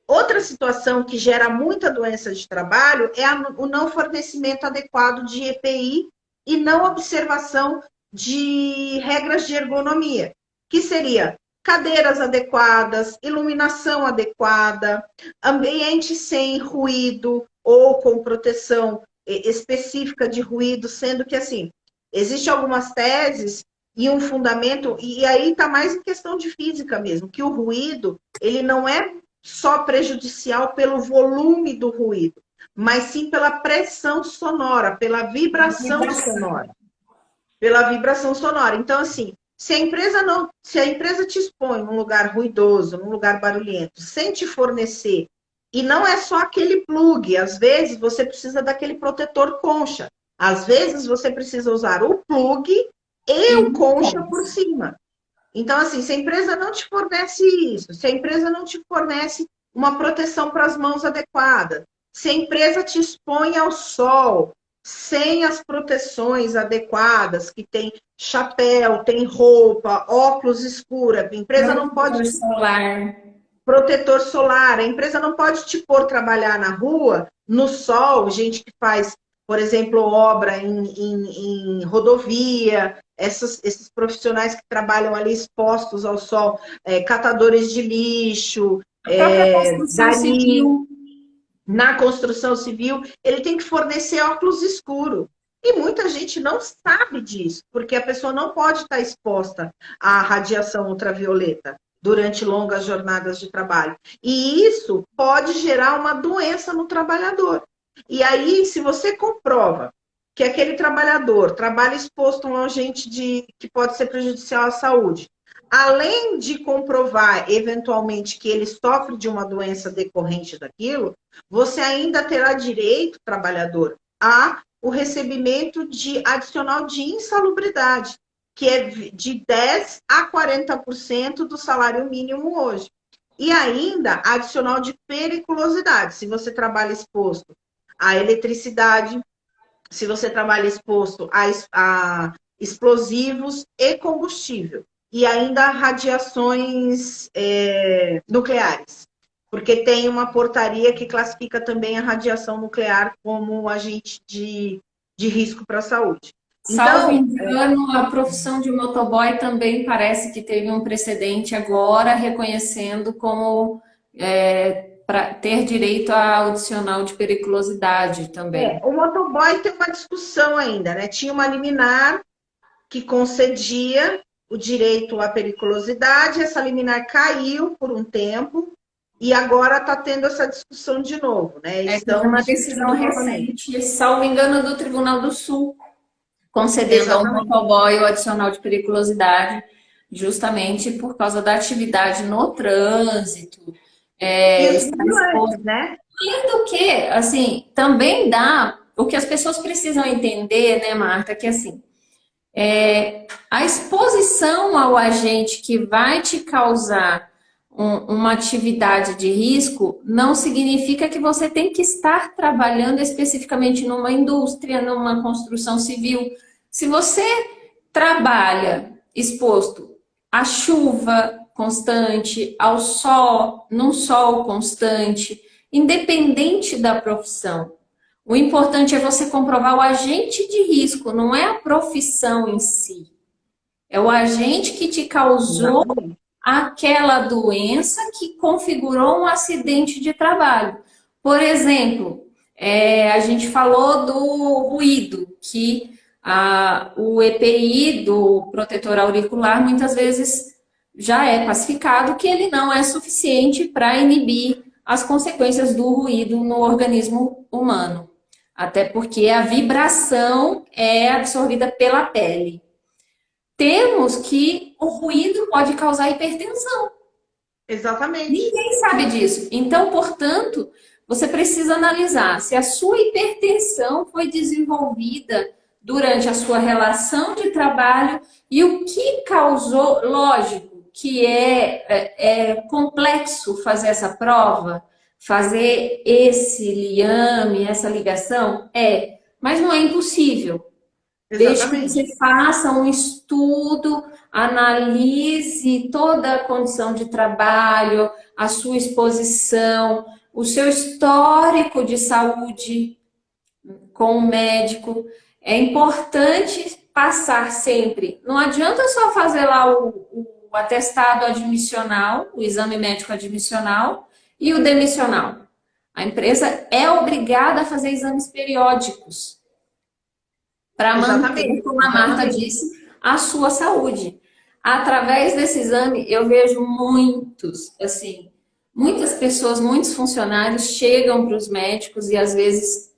outra situação que gera muita doença de trabalho é o não fornecimento adequado de EPI e não observação de regras de ergonomia, que seria cadeiras adequadas, iluminação adequada, ambiente sem ruído ou com proteção específica de ruído, sendo que, assim, existem algumas teses e um fundamento, e aí está mais em questão de física mesmo, que o ruído, ele não é só prejudicial pelo volume do ruído, mas sim pela pressão sonora, pela vibração sonora. Pela vibração sonora. Então, assim, se a empresa te expõe num lugar ruidoso, num lugar barulhento, sem te fornecer, e não é só aquele plug, às vezes você precisa daquele protetor concha, às vezes você precisa usar o plug e o concha por cima. Então, assim, se a empresa não te fornece isso, se a empresa não te fornece uma proteção para as mãos adequada, se a empresa te expõe ao sol, sem as proteções adequadas, que tem chapéu, tem roupa, óculos escura, a empresa não pode... Protetor solar. A empresa não pode te pôr trabalhar na rua, no sol, gente que faz, por exemplo, obra em rodovia, esses profissionais que trabalham ali expostos ao sol, catadores de lixo, na construção civil, ele tem que fornecer óculos escuros. E muita gente não sabe disso, porque a pessoa não pode estar exposta à radiação ultravioleta durante longas jornadas de trabalho. E isso pode gerar uma doença no trabalhador. E aí, se você comprova que aquele trabalhador trabalha exposto a um agente que pode ser prejudicial à saúde, além de comprovar, eventualmente, que ele sofre de uma doença decorrente daquilo, você ainda terá direito, trabalhador, a o recebimento de adicional de insalubridade, que é de 10% a 40% do salário mínimo hoje. E ainda adicional de periculosidade, se você trabalha exposto à eletricidade, se você trabalha exposto a explosivos e combustível. E ainda radiações nucleares, porque tem uma portaria que classifica também a radiação nuclear como agente de risco para a saúde. Salvo Então, engano, a profissão de motoboy também parece que teve um precedente agora, reconhecendo como para ter direito a adicional de periculosidade também. o motoboy tem uma discussão ainda, né? Tinha uma liminar que concedia o direito à periculosidade, essa liminar caiu por um tempo e agora está tendo essa discussão de novo, né? Teve Estão uma decisão discutindo novamente. recente, salvo engano, do Tribunal do Sul, concedendo ao Exatamente. motoboy o adicional de periculosidade, justamente por causa da atividade no trânsito, E os estar exposto. vigilantes, né? Além do que, assim, também dá, o que as pessoas precisam entender, né, Marta, que assim, a exposição ao agente que vai te causar uma atividade de risco não significa que você tem que estar trabalhando especificamente numa indústria, numa construção civil. Se você trabalha exposto à chuva constante, ao sol, num sol constante, independente da profissão, o importante é você comprovar o agente de risco, não é a profissão em si. É o agente que te causou Exatamente. aquela doença que configurou um acidente de trabalho. Por exemplo, a gente falou do ruído, que o EPI do protetor auricular muitas vezes já é classificado que ele não é suficiente para inibir as consequências do ruído no organismo humano. Até porque a vibração é absorvida pela pele. Temos que o ruído pode causar hipertensão. Exatamente. Ninguém sabe disso. Então, portanto, você precisa analisar se a sua hipertensão foi desenvolvida durante a sua relação de trabalho e o que causou, lógico, que é complexo fazer essa prova, fazer esse liame, essa ligação, mas não é impossível. Desde que Exatamente. você faça um estudo, analise toda a condição de trabalho, a sua exposição, o seu histórico de saúde com o médico. É importante passar sempre. Não adianta só fazer lá o atestado admissional, o exame médico admissional e o demissional. A empresa é obrigada a fazer exames periódicos para manter, Exatamente. como a Marta Exatamente. disse, a sua saúde. Através desse exame, eu vejo assim, muitas pessoas, muitos funcionários chegam para os médicos e às vezes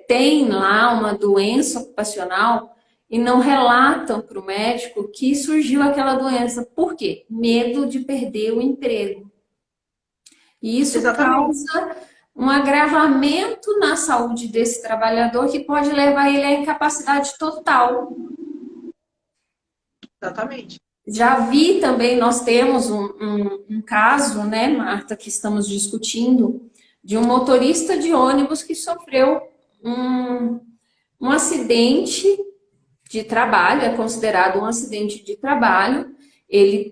têm lá uma doença ocupacional e não relatam para o médico que surgiu aquela doença. Por quê? Medo de perder o emprego. E isso Exatamente. causa um agravamento na saúde desse trabalhador que pode levar ele à incapacidade total. Exatamente. Já vi também, nós temos um caso, né, Marta, que estamos discutindo, de um motorista de ônibus que sofreu um, um acidente de trabalho, é considerado um acidente de trabalho. Ele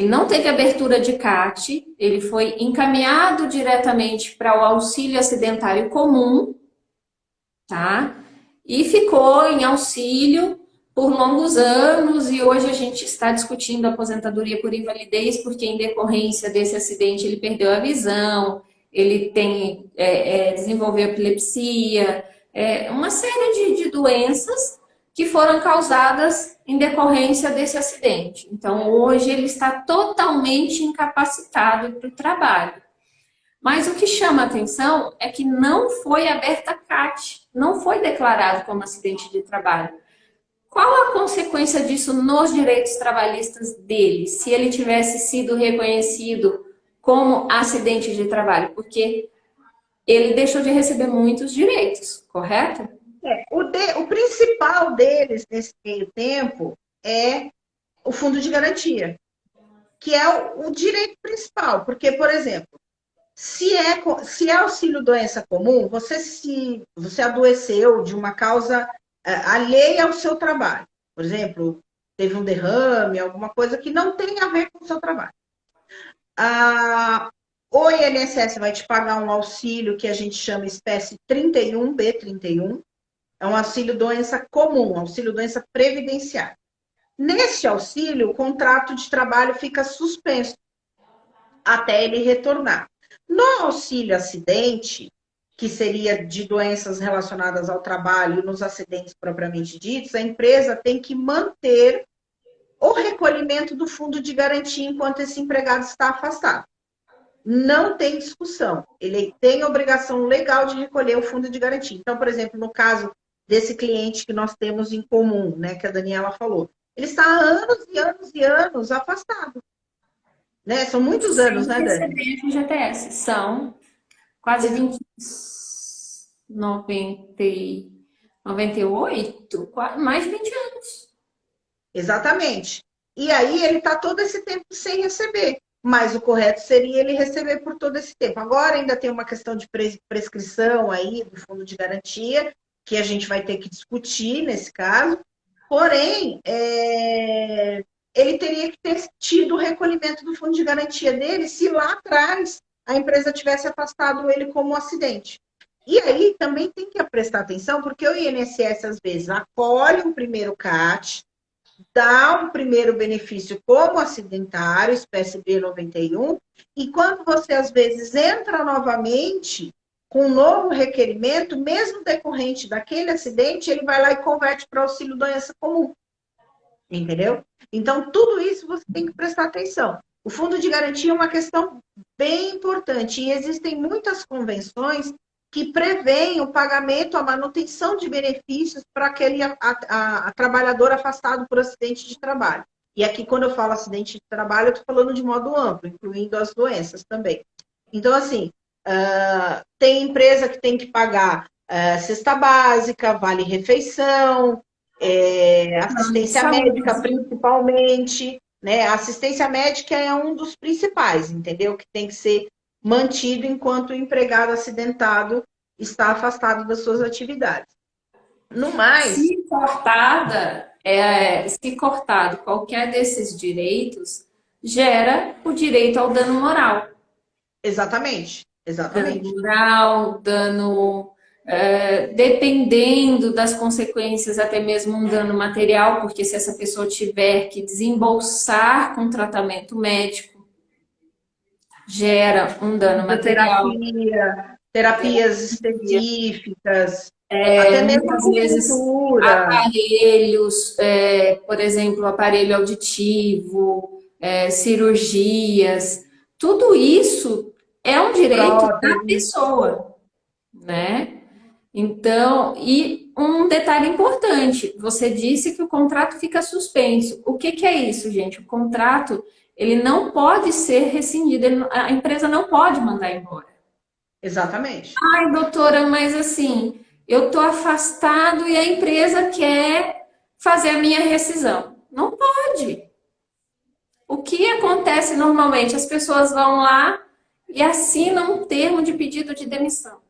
não teve abertura de CAT, ele foi encaminhado diretamente para o auxílio acidentário comum, tá? E ficou em auxílio por longos anos e hoje a gente está discutindo a aposentadoria por invalidez porque em decorrência desse acidente ele perdeu a visão, ele desenvolveu epilepsia, uma série de doenças que foram causadas em decorrência desse acidente. Então hoje ele está totalmente incapacitado para o trabalho. Mas o que chama a atenção é que não foi aberta a CAT, não foi declarado como acidente de trabalho. Qual a consequência disso nos direitos trabalhistas dele, se ele tivesse sido reconhecido como acidente de trabalho? Porque ele deixou de receber muitos direitos, correto? O principal deles nesse meio tempo é o fundo de garantia, que é o direito principal. Porque, por exemplo, se é auxílio doença comum, você adoeceu de uma causa alheia ao seu trabalho. Por exemplo, teve um derrame, alguma coisa que não tem a ver com o seu trabalho. O INSS vai te pagar um auxílio que a gente chama espécie 31, B31, É um auxílio doença comum, auxílio doença previdenciário. Neste auxílio, o contrato de trabalho fica suspenso até ele retornar. No auxílio acidente, que seria de doenças relacionadas ao trabalho, nos acidentes propriamente ditos, a empresa tem que manter o recolhimento do fundo de garantia enquanto esse empregado está afastado. Não tem discussão. Ele tem obrigação legal de recolher o fundo de garantia. Então, por exemplo, no caso desse cliente que nós temos em comum, né, que a Daniela falou, ele está há anos e anos e anos afastado. Né? São muitos anos, Sem né, Dani? receber FGTS. São quase 20, 90, 98, mais de 20 anos. Exatamente. E aí ele está todo esse tempo sem receber. Mas o correto seria ele receber por todo esse tempo. Agora ainda tem uma questão de prescrição aí do fundo de garantia, que a gente vai ter que discutir nesse caso. Porém, ele teria que ter tido o recolhimento do fundo de garantia dele se lá atrás a empresa tivesse afastado ele como um acidente. E aí também tem que prestar atenção, porque o INSS às vezes acolhe um primeiro CAT, dá um primeiro benefício como acidentário, espécie B91, e quando você às vezes entra novamente com um novo requerimento, mesmo decorrente daquele acidente, ele vai lá e converte para auxílio doença comum. Entendeu? Então, tudo isso você tem que prestar atenção. O fundo de garantia é uma questão bem importante e existem muitas convenções que prevêem o pagamento, a manutenção de benefícios para aquele a trabalhador afastado por acidente de trabalho. E aqui, quando eu falo acidente de trabalho, eu estou falando de modo amplo, incluindo as doenças também. Então, assim, tem empresa que tem que pagar cesta básica, vale-refeição, assistência médica, principalmente, né? A assistência médica é um dos principais, entendeu? Que tem que ser mantido enquanto o empregado acidentado está afastado das suas atividades. No mais. Se cortado qualquer desses direitos, gera o direito ao dano moral. Exatamente, exatamente. Dano moral, dano. Dependendo das consequências, até mesmo um dano material, porque se essa pessoa tiver que desembolsar com tratamento médico, gera um dano material. Terapias específicas, até mesmo muitas vezes aparelhos, por exemplo, aparelho auditivo, cirurgias, tudo isso é um direito da pessoa, né? Então, e um detalhe importante, você disse que o contrato fica suspenso. O que é isso, gente? O contrato, ele não pode ser rescindido, a empresa não pode mandar embora. Exatamente. Ai, doutora, mas assim, eu estou afastado e a empresa quer fazer a minha rescisão. Não pode. O que acontece normalmente? As pessoas vão lá e assinam um termo de pedido de demissão.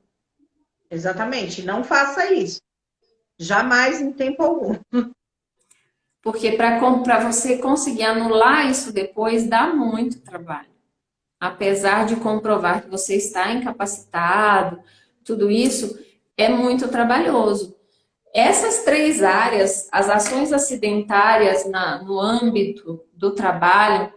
Exatamente, não faça isso. Jamais em tempo algum. Porque para você conseguir anular isso depois, dá muito trabalho. Apesar de comprovar que você está incapacitado, tudo isso é muito trabalhoso. Essas 3 áreas, as ações acidentárias no âmbito do trabalho,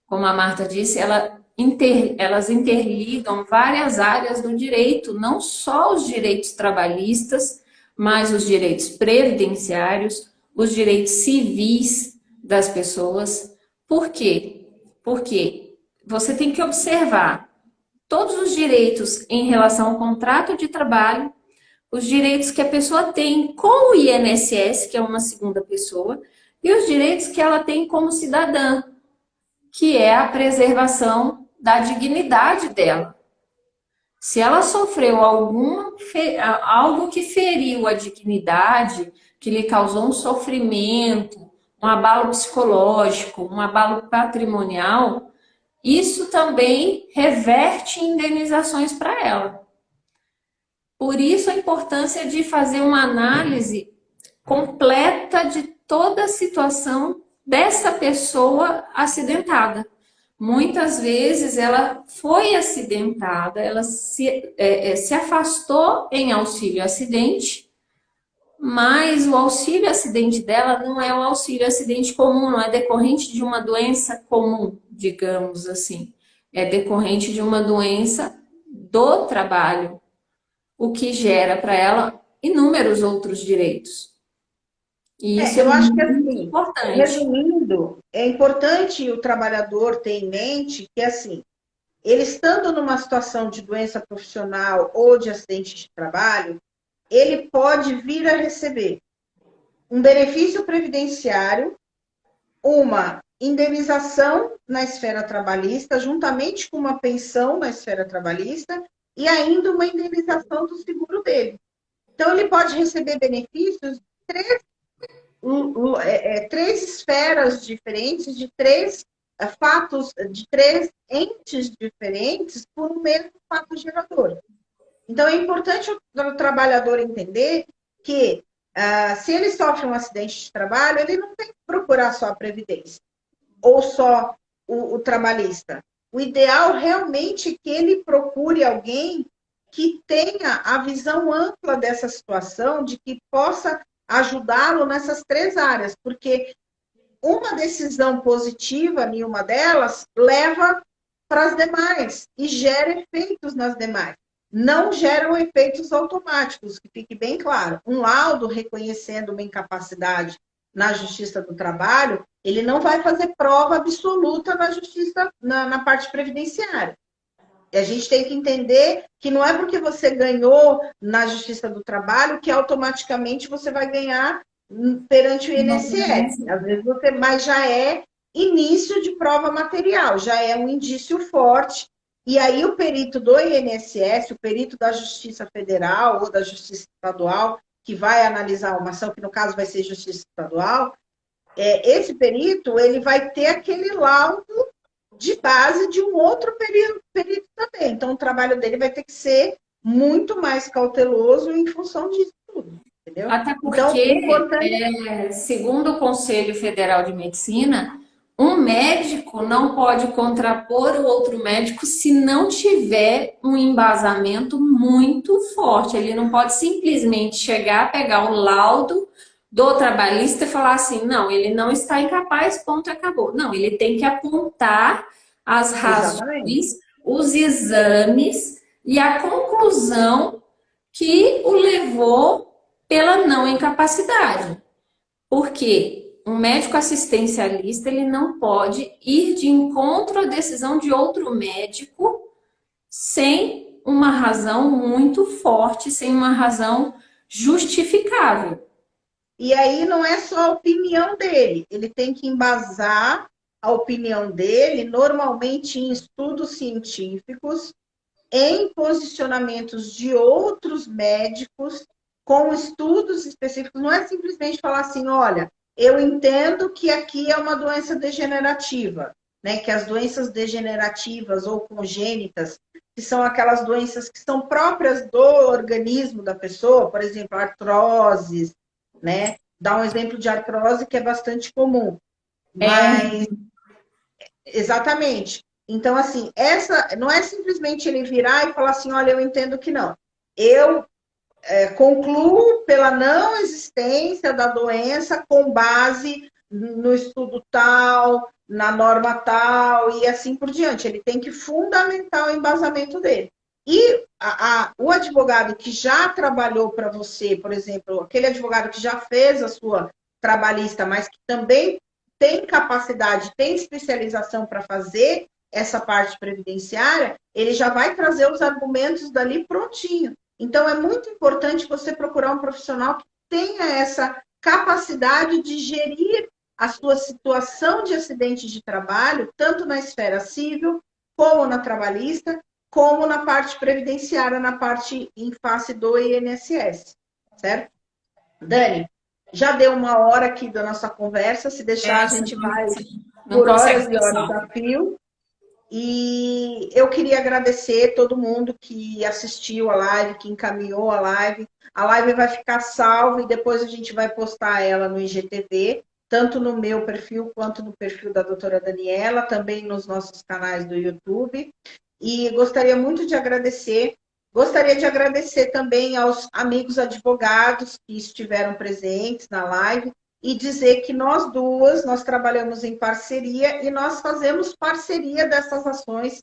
como a Marta disse, elas interligam várias áreas do direito, não só os direitos trabalhistas, mas os direitos previdenciários, os direitos civis das pessoas. Por quê? Porque você tem que observar todos os direitos em relação ao contrato de trabalho, os direitos que a pessoa tem com o INSS, que é uma segunda pessoa, e os direitos que ela tem como cidadã, que é a preservação da dignidade dela. Se ela sofreu algo que feriu a dignidade, que lhe causou um sofrimento, um abalo psicológico, um abalo patrimonial, isso também reverte indenizações para ela. Por isso a importância de fazer uma análise completa de toda a situação dessa pessoa acidentada. Muitas vezes ela foi acidentada, ela se afastou em auxílio acidente, mas o auxílio acidente dela não é um auxílio acidente comum, não é decorrente de uma doença comum, digamos assim. É decorrente de uma doença do trabalho, o que gera para ela inúmeros outros direitos. E isso é Eu acho que muito assim, importante. resumindo, é importante o trabalhador ter em mente que assim, ele estando numa situação de doença profissional ou de acidente de trabalho, ele pode vir a receber um benefício previdenciário, uma indenização na esfera trabalhista, juntamente com uma pensão na esfera trabalhista, e ainda uma indenização do seguro dele. Então, ele pode receber benefícios de três esferas diferentes, de três fatos, de três entes diferentes, por um mesmo fato gerador. Então, é importante o trabalhador entender que, se ele sofre um acidente de trabalho, ele não tem que procurar só a Previdência ou só o trabalhista. O ideal realmente é que ele procure alguém que tenha a visão ampla dessa situação, de que possa ajudá-lo nessas três áreas, porque uma decisão positiva em uma delas leva para as demais e gera efeitos nas demais. Não geram efeitos automáticos, que fique bem claro. Um laudo reconhecendo uma incapacidade na Justiça do Trabalho, ele não vai fazer prova absoluta na Justiça, na parte previdenciária. E a gente tem que entender que não é porque você ganhou na Justiça do Trabalho que automaticamente você vai ganhar perante o INSS. Às vezes você, mas já é início de prova material, já é um indício forte. E aí o perito do INSS, o perito da Justiça Federal ou da Justiça Estadual, que vai analisar uma ação, que no caso vai ser Justiça Estadual, esse perito ele vai ter aquele laudo de base de um outro perito também. Então, o trabalho dele vai ter que ser muito mais cauteloso em função disso tudo, entendeu? Até Então, o porque, importante segundo o Conselho Federal de Medicina, um médico não pode contrapor o outro médico se não tiver um embasamento muito forte. Ele não pode simplesmente chegar, pegar o laudo do trabalhista e falar assim: não, ele não está incapaz, ponto, acabou. Não, ele tem que apontar as exatamente. razões, os exames e a conclusão que o levou pela não incapacidade. Porque um médico assistencialista ele não pode ir de encontro à decisão de outro médico sem uma razão muito forte, sem uma razão justificável. E aí não é só a opinião dele, ele tem que embasar a opinião dele, normalmente em estudos científicos, em posicionamentos de outros médicos, com estudos específicos. Não é simplesmente falar assim, olha, eu entendo que aqui é uma doença degenerativa, né? Que as doenças degenerativas ou congênitas, que são aquelas doenças que são próprias do organismo da pessoa, por exemplo, artroses, né? Dá um exemplo de artrose que é bastante comum. É, Mas exatamente. Então, assim, essa não é simplesmente ele virar e falar assim, olha, eu entendo que não. Eu concluo pela não existência da doença com base no estudo tal, na norma tal e assim por diante. Ele tem que fundamentar o embasamento dele. E o advogado que já trabalhou para você, por exemplo, aquele advogado que já fez a sua trabalhista, mas que também tem capacidade, tem especialização para fazer essa parte previdenciária, ele já vai trazer os argumentos dali prontinho. Então, é muito importante você procurar um profissional que tenha essa capacidade de gerir a sua situação de acidente de trabalho, tanto na esfera civil, como na trabalhista, como na parte previdenciária, na parte em face do INSS, certo? Dani, já deu uma hora aqui da nossa conversa, se deixar a gente vai não por consegue horas e horas pensar. a fio. E eu queria agradecer todo mundo que assistiu a live, que encaminhou a live. A live vai ficar salva e depois a gente vai postar ela no IGTV, tanto no meu perfil quanto no perfil da doutora Daniela, também nos nossos canais do YouTube. E gostaria muito de agradecer. Gostaria de agradecer também aos amigos advogados que estiveram presentes na live e dizer que nós duas, nós trabalhamos em parceria e nós fazemos parceria dessas ações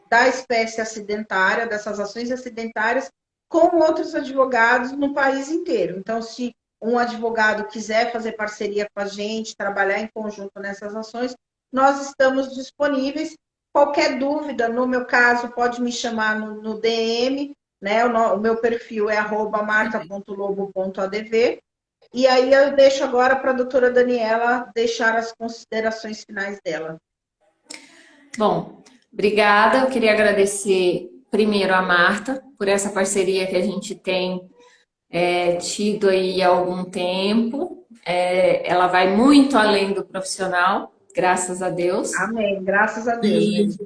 da espécie acidentária, dessas ações acidentárias, com outros advogados no país inteiro. Então, se um advogado quiser fazer parceria com a gente, trabalhar em conjunto nessas ações, nós estamos disponíveis. Qualquer dúvida, no meu caso, pode me chamar no DM, né? O meu perfil é @marta.lobo.adv. E aí eu deixo agora para a doutora Daniela deixar as considerações finais dela. Bom, obrigada. Eu queria agradecer primeiro a Marta por essa parceria que a gente tem tido aí há algum tempo. Ela vai muito além do profissional, graças a Deus. Amém, graças a Deus. E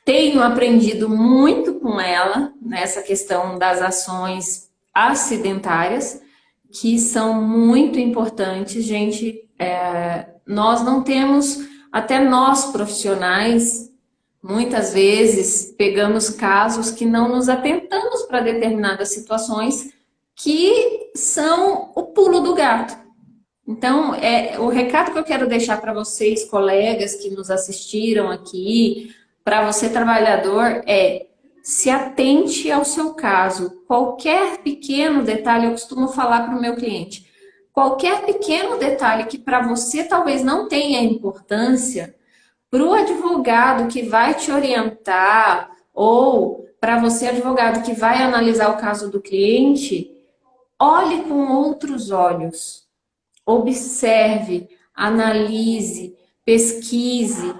tenho aprendido muito com ela nessa questão das ações acidentárias, que são muito importantes, gente. Nós não temos, até nós profissionais, muitas vezes pegamos casos que não nos atentamos para determinadas situações que são o pulo do gato. Então, o recado que eu quero deixar para vocês, colegas que nos assistiram aqui, para você trabalhador, se atente ao seu caso. Qualquer pequeno detalhe, eu costumo falar para o meu cliente, qualquer pequeno detalhe que para você talvez não tenha importância, para o advogado que vai te orientar, ou para você, advogado, que vai analisar o caso do cliente, olhe com outros olhos. Observe, analise, pesquise,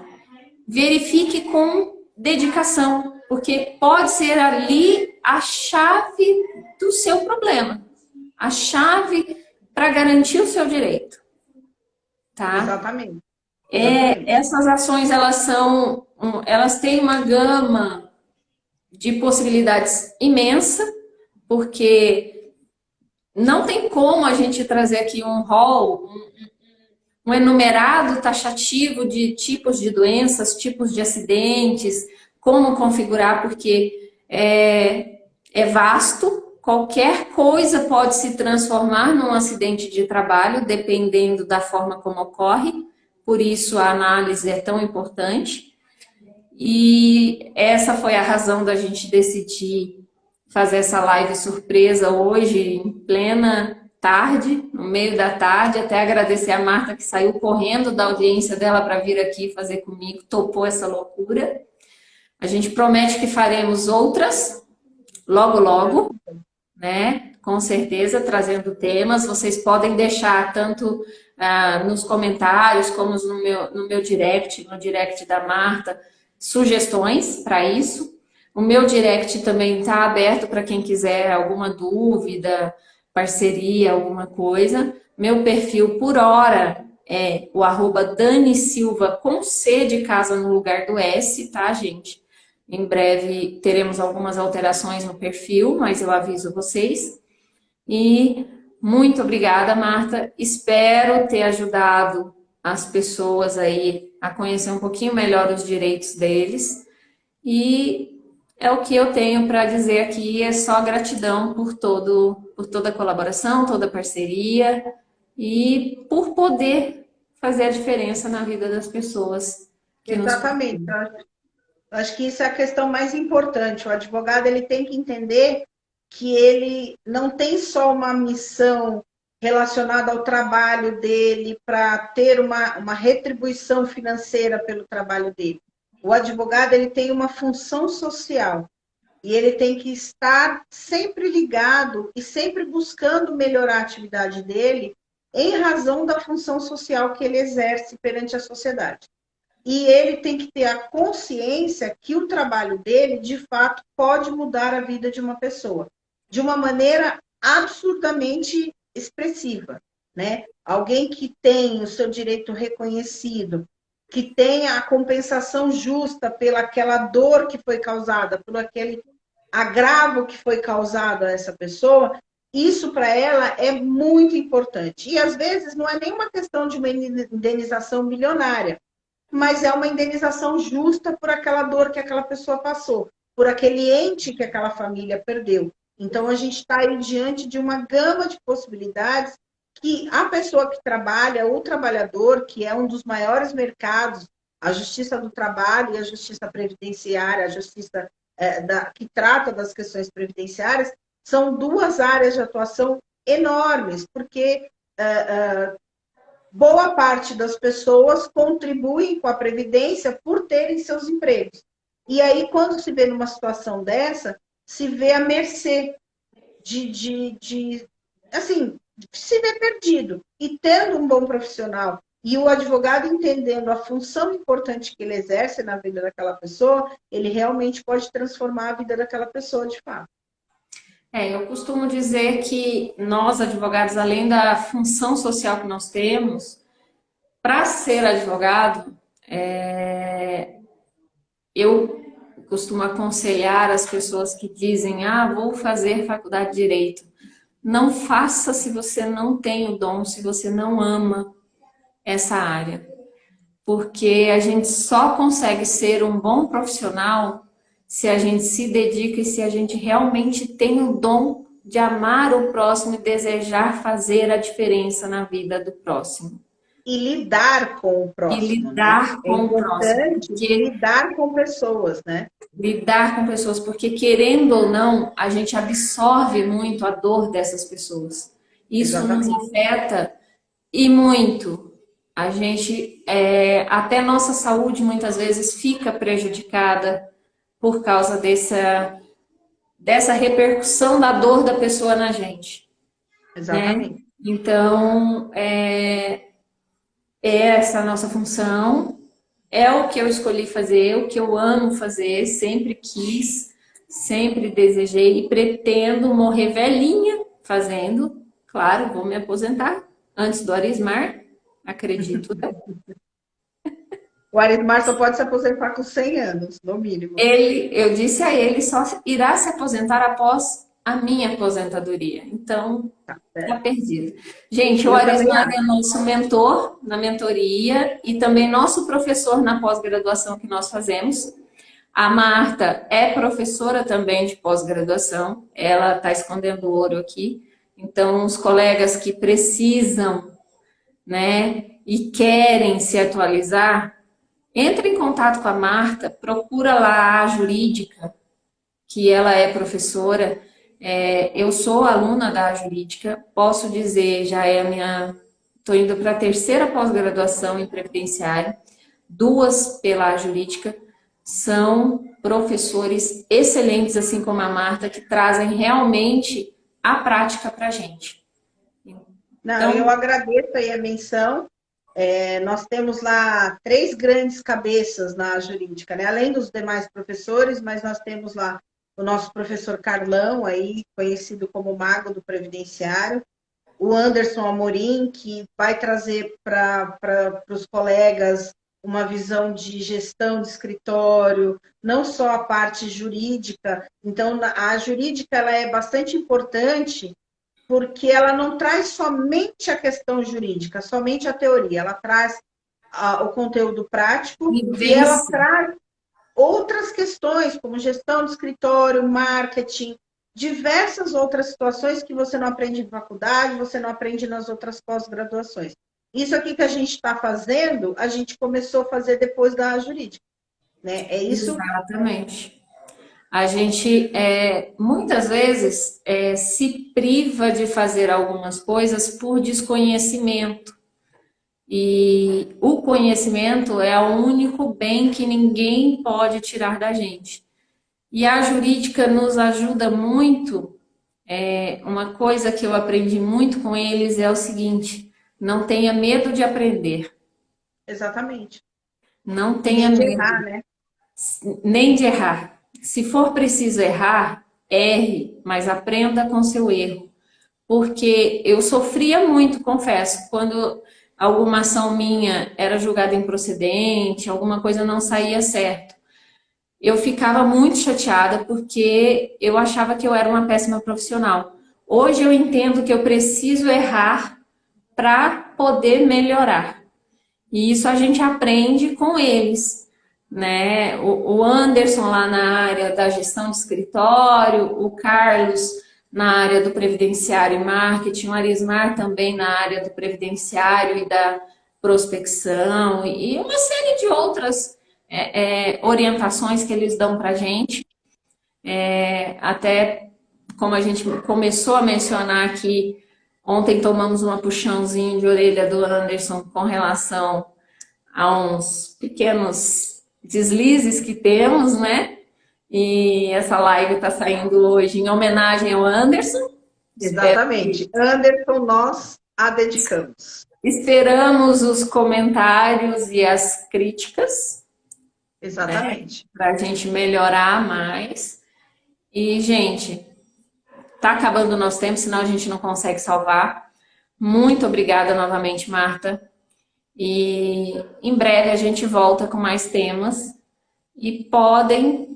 verifique com dedicação, porque pode ser ali a chave do seu problema, a chave para garantir o seu direito. Tá? Exatamente. Essas ações, elas têm uma gama de possibilidades imensa, porque não tem como a gente trazer aqui um rol, um enumerado taxativo de tipos de doenças, tipos de acidentes, como configurar, porque é vasto, qualquer coisa pode se transformar num acidente de trabalho, dependendo da forma como ocorre, por isso a análise é tão importante. E essa foi a razão da gente decidir fazer essa live surpresa hoje, em plena tarde, no meio da tarde. Até agradecer a Marta, que saiu correndo da audiência dela para vir aqui fazer comigo, topou essa loucura. A gente promete que faremos outras logo, logo, né? Com certeza, trazendo temas. Vocês podem deixar tanto nos comentários como no meu direct, no direct da Marta, sugestões para isso. O meu direct também está aberto para quem quiser alguma dúvida, parceria, alguma coisa. Meu perfil por hora é o @DaniSilva com C de casa no lugar do S, tá, gente? Em breve teremos algumas alterações no perfil, mas eu aviso vocês. E muito obrigada, Marta. Espero ter ajudado as pessoas aí a conhecer um pouquinho melhor os direitos deles. E é o que eu tenho para dizer aqui, é só gratidão por toda a colaboração, toda a parceria e por poder fazer a diferença na vida das pessoas. Exatamente. Acho que isso é a questão mais importante. O advogado ele tem que entender que ele não tem só uma missão relacionada ao trabalho dele para ter uma retribuição financeira pelo trabalho dele. O advogado ele tem uma função social e ele tem que estar sempre ligado e sempre buscando melhorar a atividade dele em razão da função social que ele exerce perante a sociedade. E ele tem que ter a consciência que o trabalho dele, de fato, pode mudar a vida de uma pessoa de uma maneira absurdamente expressiva, né? Alguém que tem o seu direito reconhecido, que tem a compensação justa pelaquela dor que foi causada, por aquele agravo que foi causado a essa pessoa, isso para ela é muito importante. E às vezes não é nenhuma questão de uma indenização milionária, mas é uma indenização justa por aquela dor que aquela pessoa passou. por aquele ente que aquela família perdeu. Então, a gente está aí diante de uma gama de possibilidades que a pessoa que trabalha, o trabalhador, que é um dos maiores mercados, a justiça do trabalho e a justiça previdenciária, a justiça que trata das questões previdenciárias, são duas áreas de atuação enormes, porque boa parte das pessoas contribuem com a Previdência por terem seus empregos. E aí, quando se vê numa situação dessa, se vê à mercê assim, se vê perdido. E tendo um bom profissional e o advogado entendendo a função importante que ele exerce na vida daquela pessoa, ele realmente pode transformar a vida daquela pessoa de fato. Eu costumo dizer que nós, advogados, além da função social que nós temos, para ser advogado, eu costumo aconselhar as pessoas que dizem, vou fazer faculdade de Direito. Não faça se você não tem o dom, se você não ama essa área. Porque a gente só consegue ser um bom profissional se a gente se dedica e se a gente realmente tem o dom de amar o próximo e desejar fazer a diferença na vida do próximo. E lidar com o próximo. E lidar com o próximo. Lidar com pessoas, né? Lidar com pessoas, porque querendo ou não, a gente absorve muito a dor dessas pessoas. Isso Exatamente. nos afeta e muito. A gente, até nossa saúde muitas vezes fica prejudicada por causa dessa repercussão da dor da pessoa na gente. Exatamente. Né? Então, essa a nossa função, é o que eu escolhi fazer, o que eu amo fazer, sempre quis, sempre desejei e pretendo morrer velhinha fazendo. Claro, vou me aposentar antes do Arismar, acredito. O Arismar só pode se aposentar com 100 anos, no mínimo. Eu disse a ele, só irá se aposentar após a minha aposentadoria. Então, tá perdido. Gente, o Arismar é nosso mentor na mentoria e também nosso professor na pós-graduação que nós fazemos. A Marta é professora também de pós-graduação. Ela está escondendo o ouro aqui. Então, os colegas que precisam, né, e querem se atualizar, entre em contato com a Marta, procura lá a jurídica, que ela é professora. Eu sou aluna da jurídica, posso dizer, estou indo para a terceira pós-graduação em previdenciário, 2 pela jurídica, são professores excelentes, assim como a Marta, que trazem realmente a prática para a gente. Não, eu agradeço aí a menção. Nós temos lá 3 grandes cabeças na jurídica, né? Além dos demais professores, mas nós temos lá o nosso professor Carlão, aí, conhecido como Mago do Previdenciário, o Anderson Amorim, que vai trazer para os colegas uma visão de gestão de escritório, não só a parte jurídica. Então, a jurídica ela é bastante importante, porque ela não traz somente a questão jurídica, somente a teoria, ela traz o conteúdo prático e ela traz outras questões, como gestão de escritório, marketing, diversas outras situações que você não aprende em faculdade, você não aprende nas outras pós-graduações. Isso aqui que a gente está fazendo, a gente começou a fazer depois da jurídica. Né? É isso? Exatamente. A gente, muitas vezes, se priva de fazer algumas coisas por desconhecimento. E o conhecimento é o único bem que ninguém pode tirar da gente. E a jurídica nos ajuda muito. Uma coisa que eu aprendi muito com eles é o seguinte: não tenha medo de aprender. Exatamente. Não tenha medo. Nem de errar, né? Nem de errar. Se for preciso errar, erre, mas aprenda com seu erro. Porque eu sofria muito, confesso, quando alguma ação minha era julgada improcedente, alguma coisa não saía certo. Eu ficava muito chateada porque eu achava que eu era uma péssima profissional. Hoje eu entendo que eu preciso errar para poder melhorar. E isso a gente aprende com eles. né? O Anderson lá na área da gestão de escritório, o Carlos na área do previdenciário e marketing, o Arismar também na área do previdenciário e da prospecção, e uma série de outras orientações que eles dão para a gente. Até como a gente começou a mencionar aqui, ontem tomamos um puxãozinho de orelha do Anderson com relação a uns pequenos deslizes que temos, né? E essa live está saindo hoje em homenagem ao Anderson. Exatamente. Anderson, nós a dedicamos. Esperamos os comentários e as críticas. Exatamente. Né? Para a gente melhorar mais. E, gente, tá acabando o nosso tempo, senão a gente não consegue salvar. Muito obrigada novamente, Marta. E em breve a gente volta com mais temas. E podem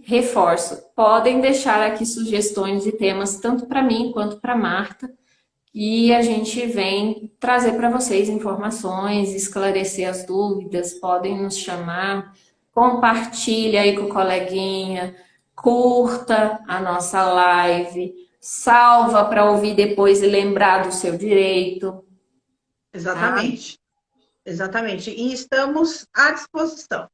deixar aqui sugestões de temas, tanto para mim quanto para Marta. E a gente vem trazer para vocês informações, esclarecer as dúvidas, podem nos chamar, compartilha aí com o coleguinha, curta a nossa live, salva para ouvir depois e lembrar do seu direito. Exatamente. Tá? Exatamente. E estamos à disposição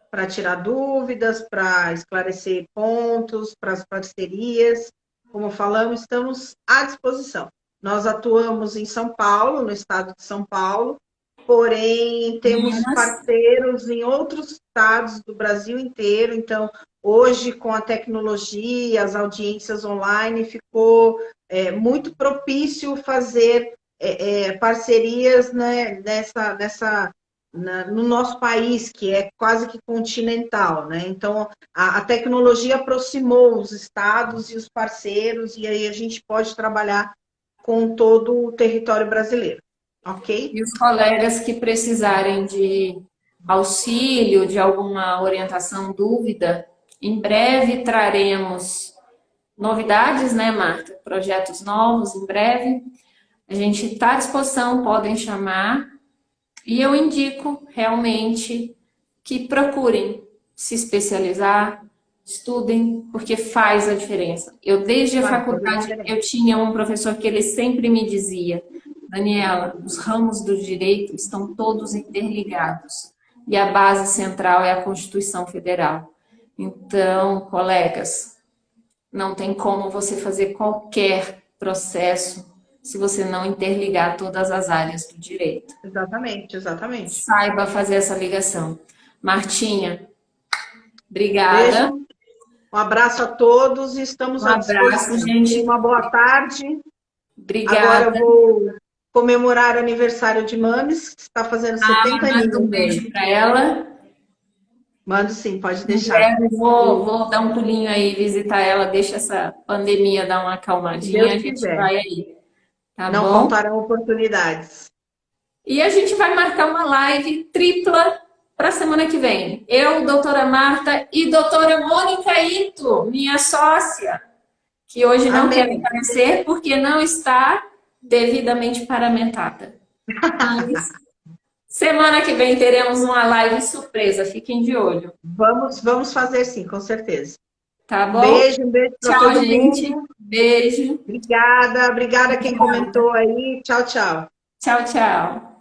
para tirar dúvidas, para esclarecer pontos, para as parcerias. Como falamos, estamos à disposição. Nós atuamos em São Paulo, no estado de São Paulo, porém temos parceiros em outros estados do Brasil inteiro. Então, hoje, com a tecnologia, as audiências online, ficou muito propício fazer parcerias, né, no nosso país, que é quase que continental, né? Então, a tecnologia aproximou os estados e os parceiros, e aí a gente pode trabalhar com todo o território brasileiro, ok? E os colegas que precisarem de auxílio, de alguma orientação, dúvida, em breve traremos novidades, né, Marta? Projetos novos em breve. A gente está à disposição, podem chamar. E eu indico realmente que procurem se especializar, estudem, porque faz a diferença. Eu, desde a faculdade, eu tinha um professor que ele sempre me dizia: Daniela, os ramos do direito estão todos interligados. E a base central é a Constituição Federal. Então, colegas, não tem como você fazer qualquer processo se você não interligar todas as áreas do direito. Exatamente, exatamente. Saiba fazer essa ligação. Martinha, obrigada. Beijo. Um abraço a todos e estamos à disposição. Gente. Uma boa tarde. Obrigada. Agora eu vou comemorar o aniversário de Mames, que está fazendo 70 anos. Manda um beijo para ela. Mando sim, pode deixar. Vou dar um pulinho aí, visitar ela, deixa essa pandemia dar uma acalmadinha, Deus a gente quiser. vai aí. Tá não bom? faltarão oportunidades. E a gente vai marcar uma live tripla para a semana que vem. Eu, doutora Marta e doutora Mônica Ito, minha sócia, que hoje não quer aparecer porque não está devidamente paramentada. Mas semana que vem teremos uma live surpresa, fiquem de olho. Vamos fazer sim, com certeza. Tá bom? Beijo para todo gente. mundo. Beijo. Obrigada quem comentou aí. Tchau, tchau. Tchau, tchau.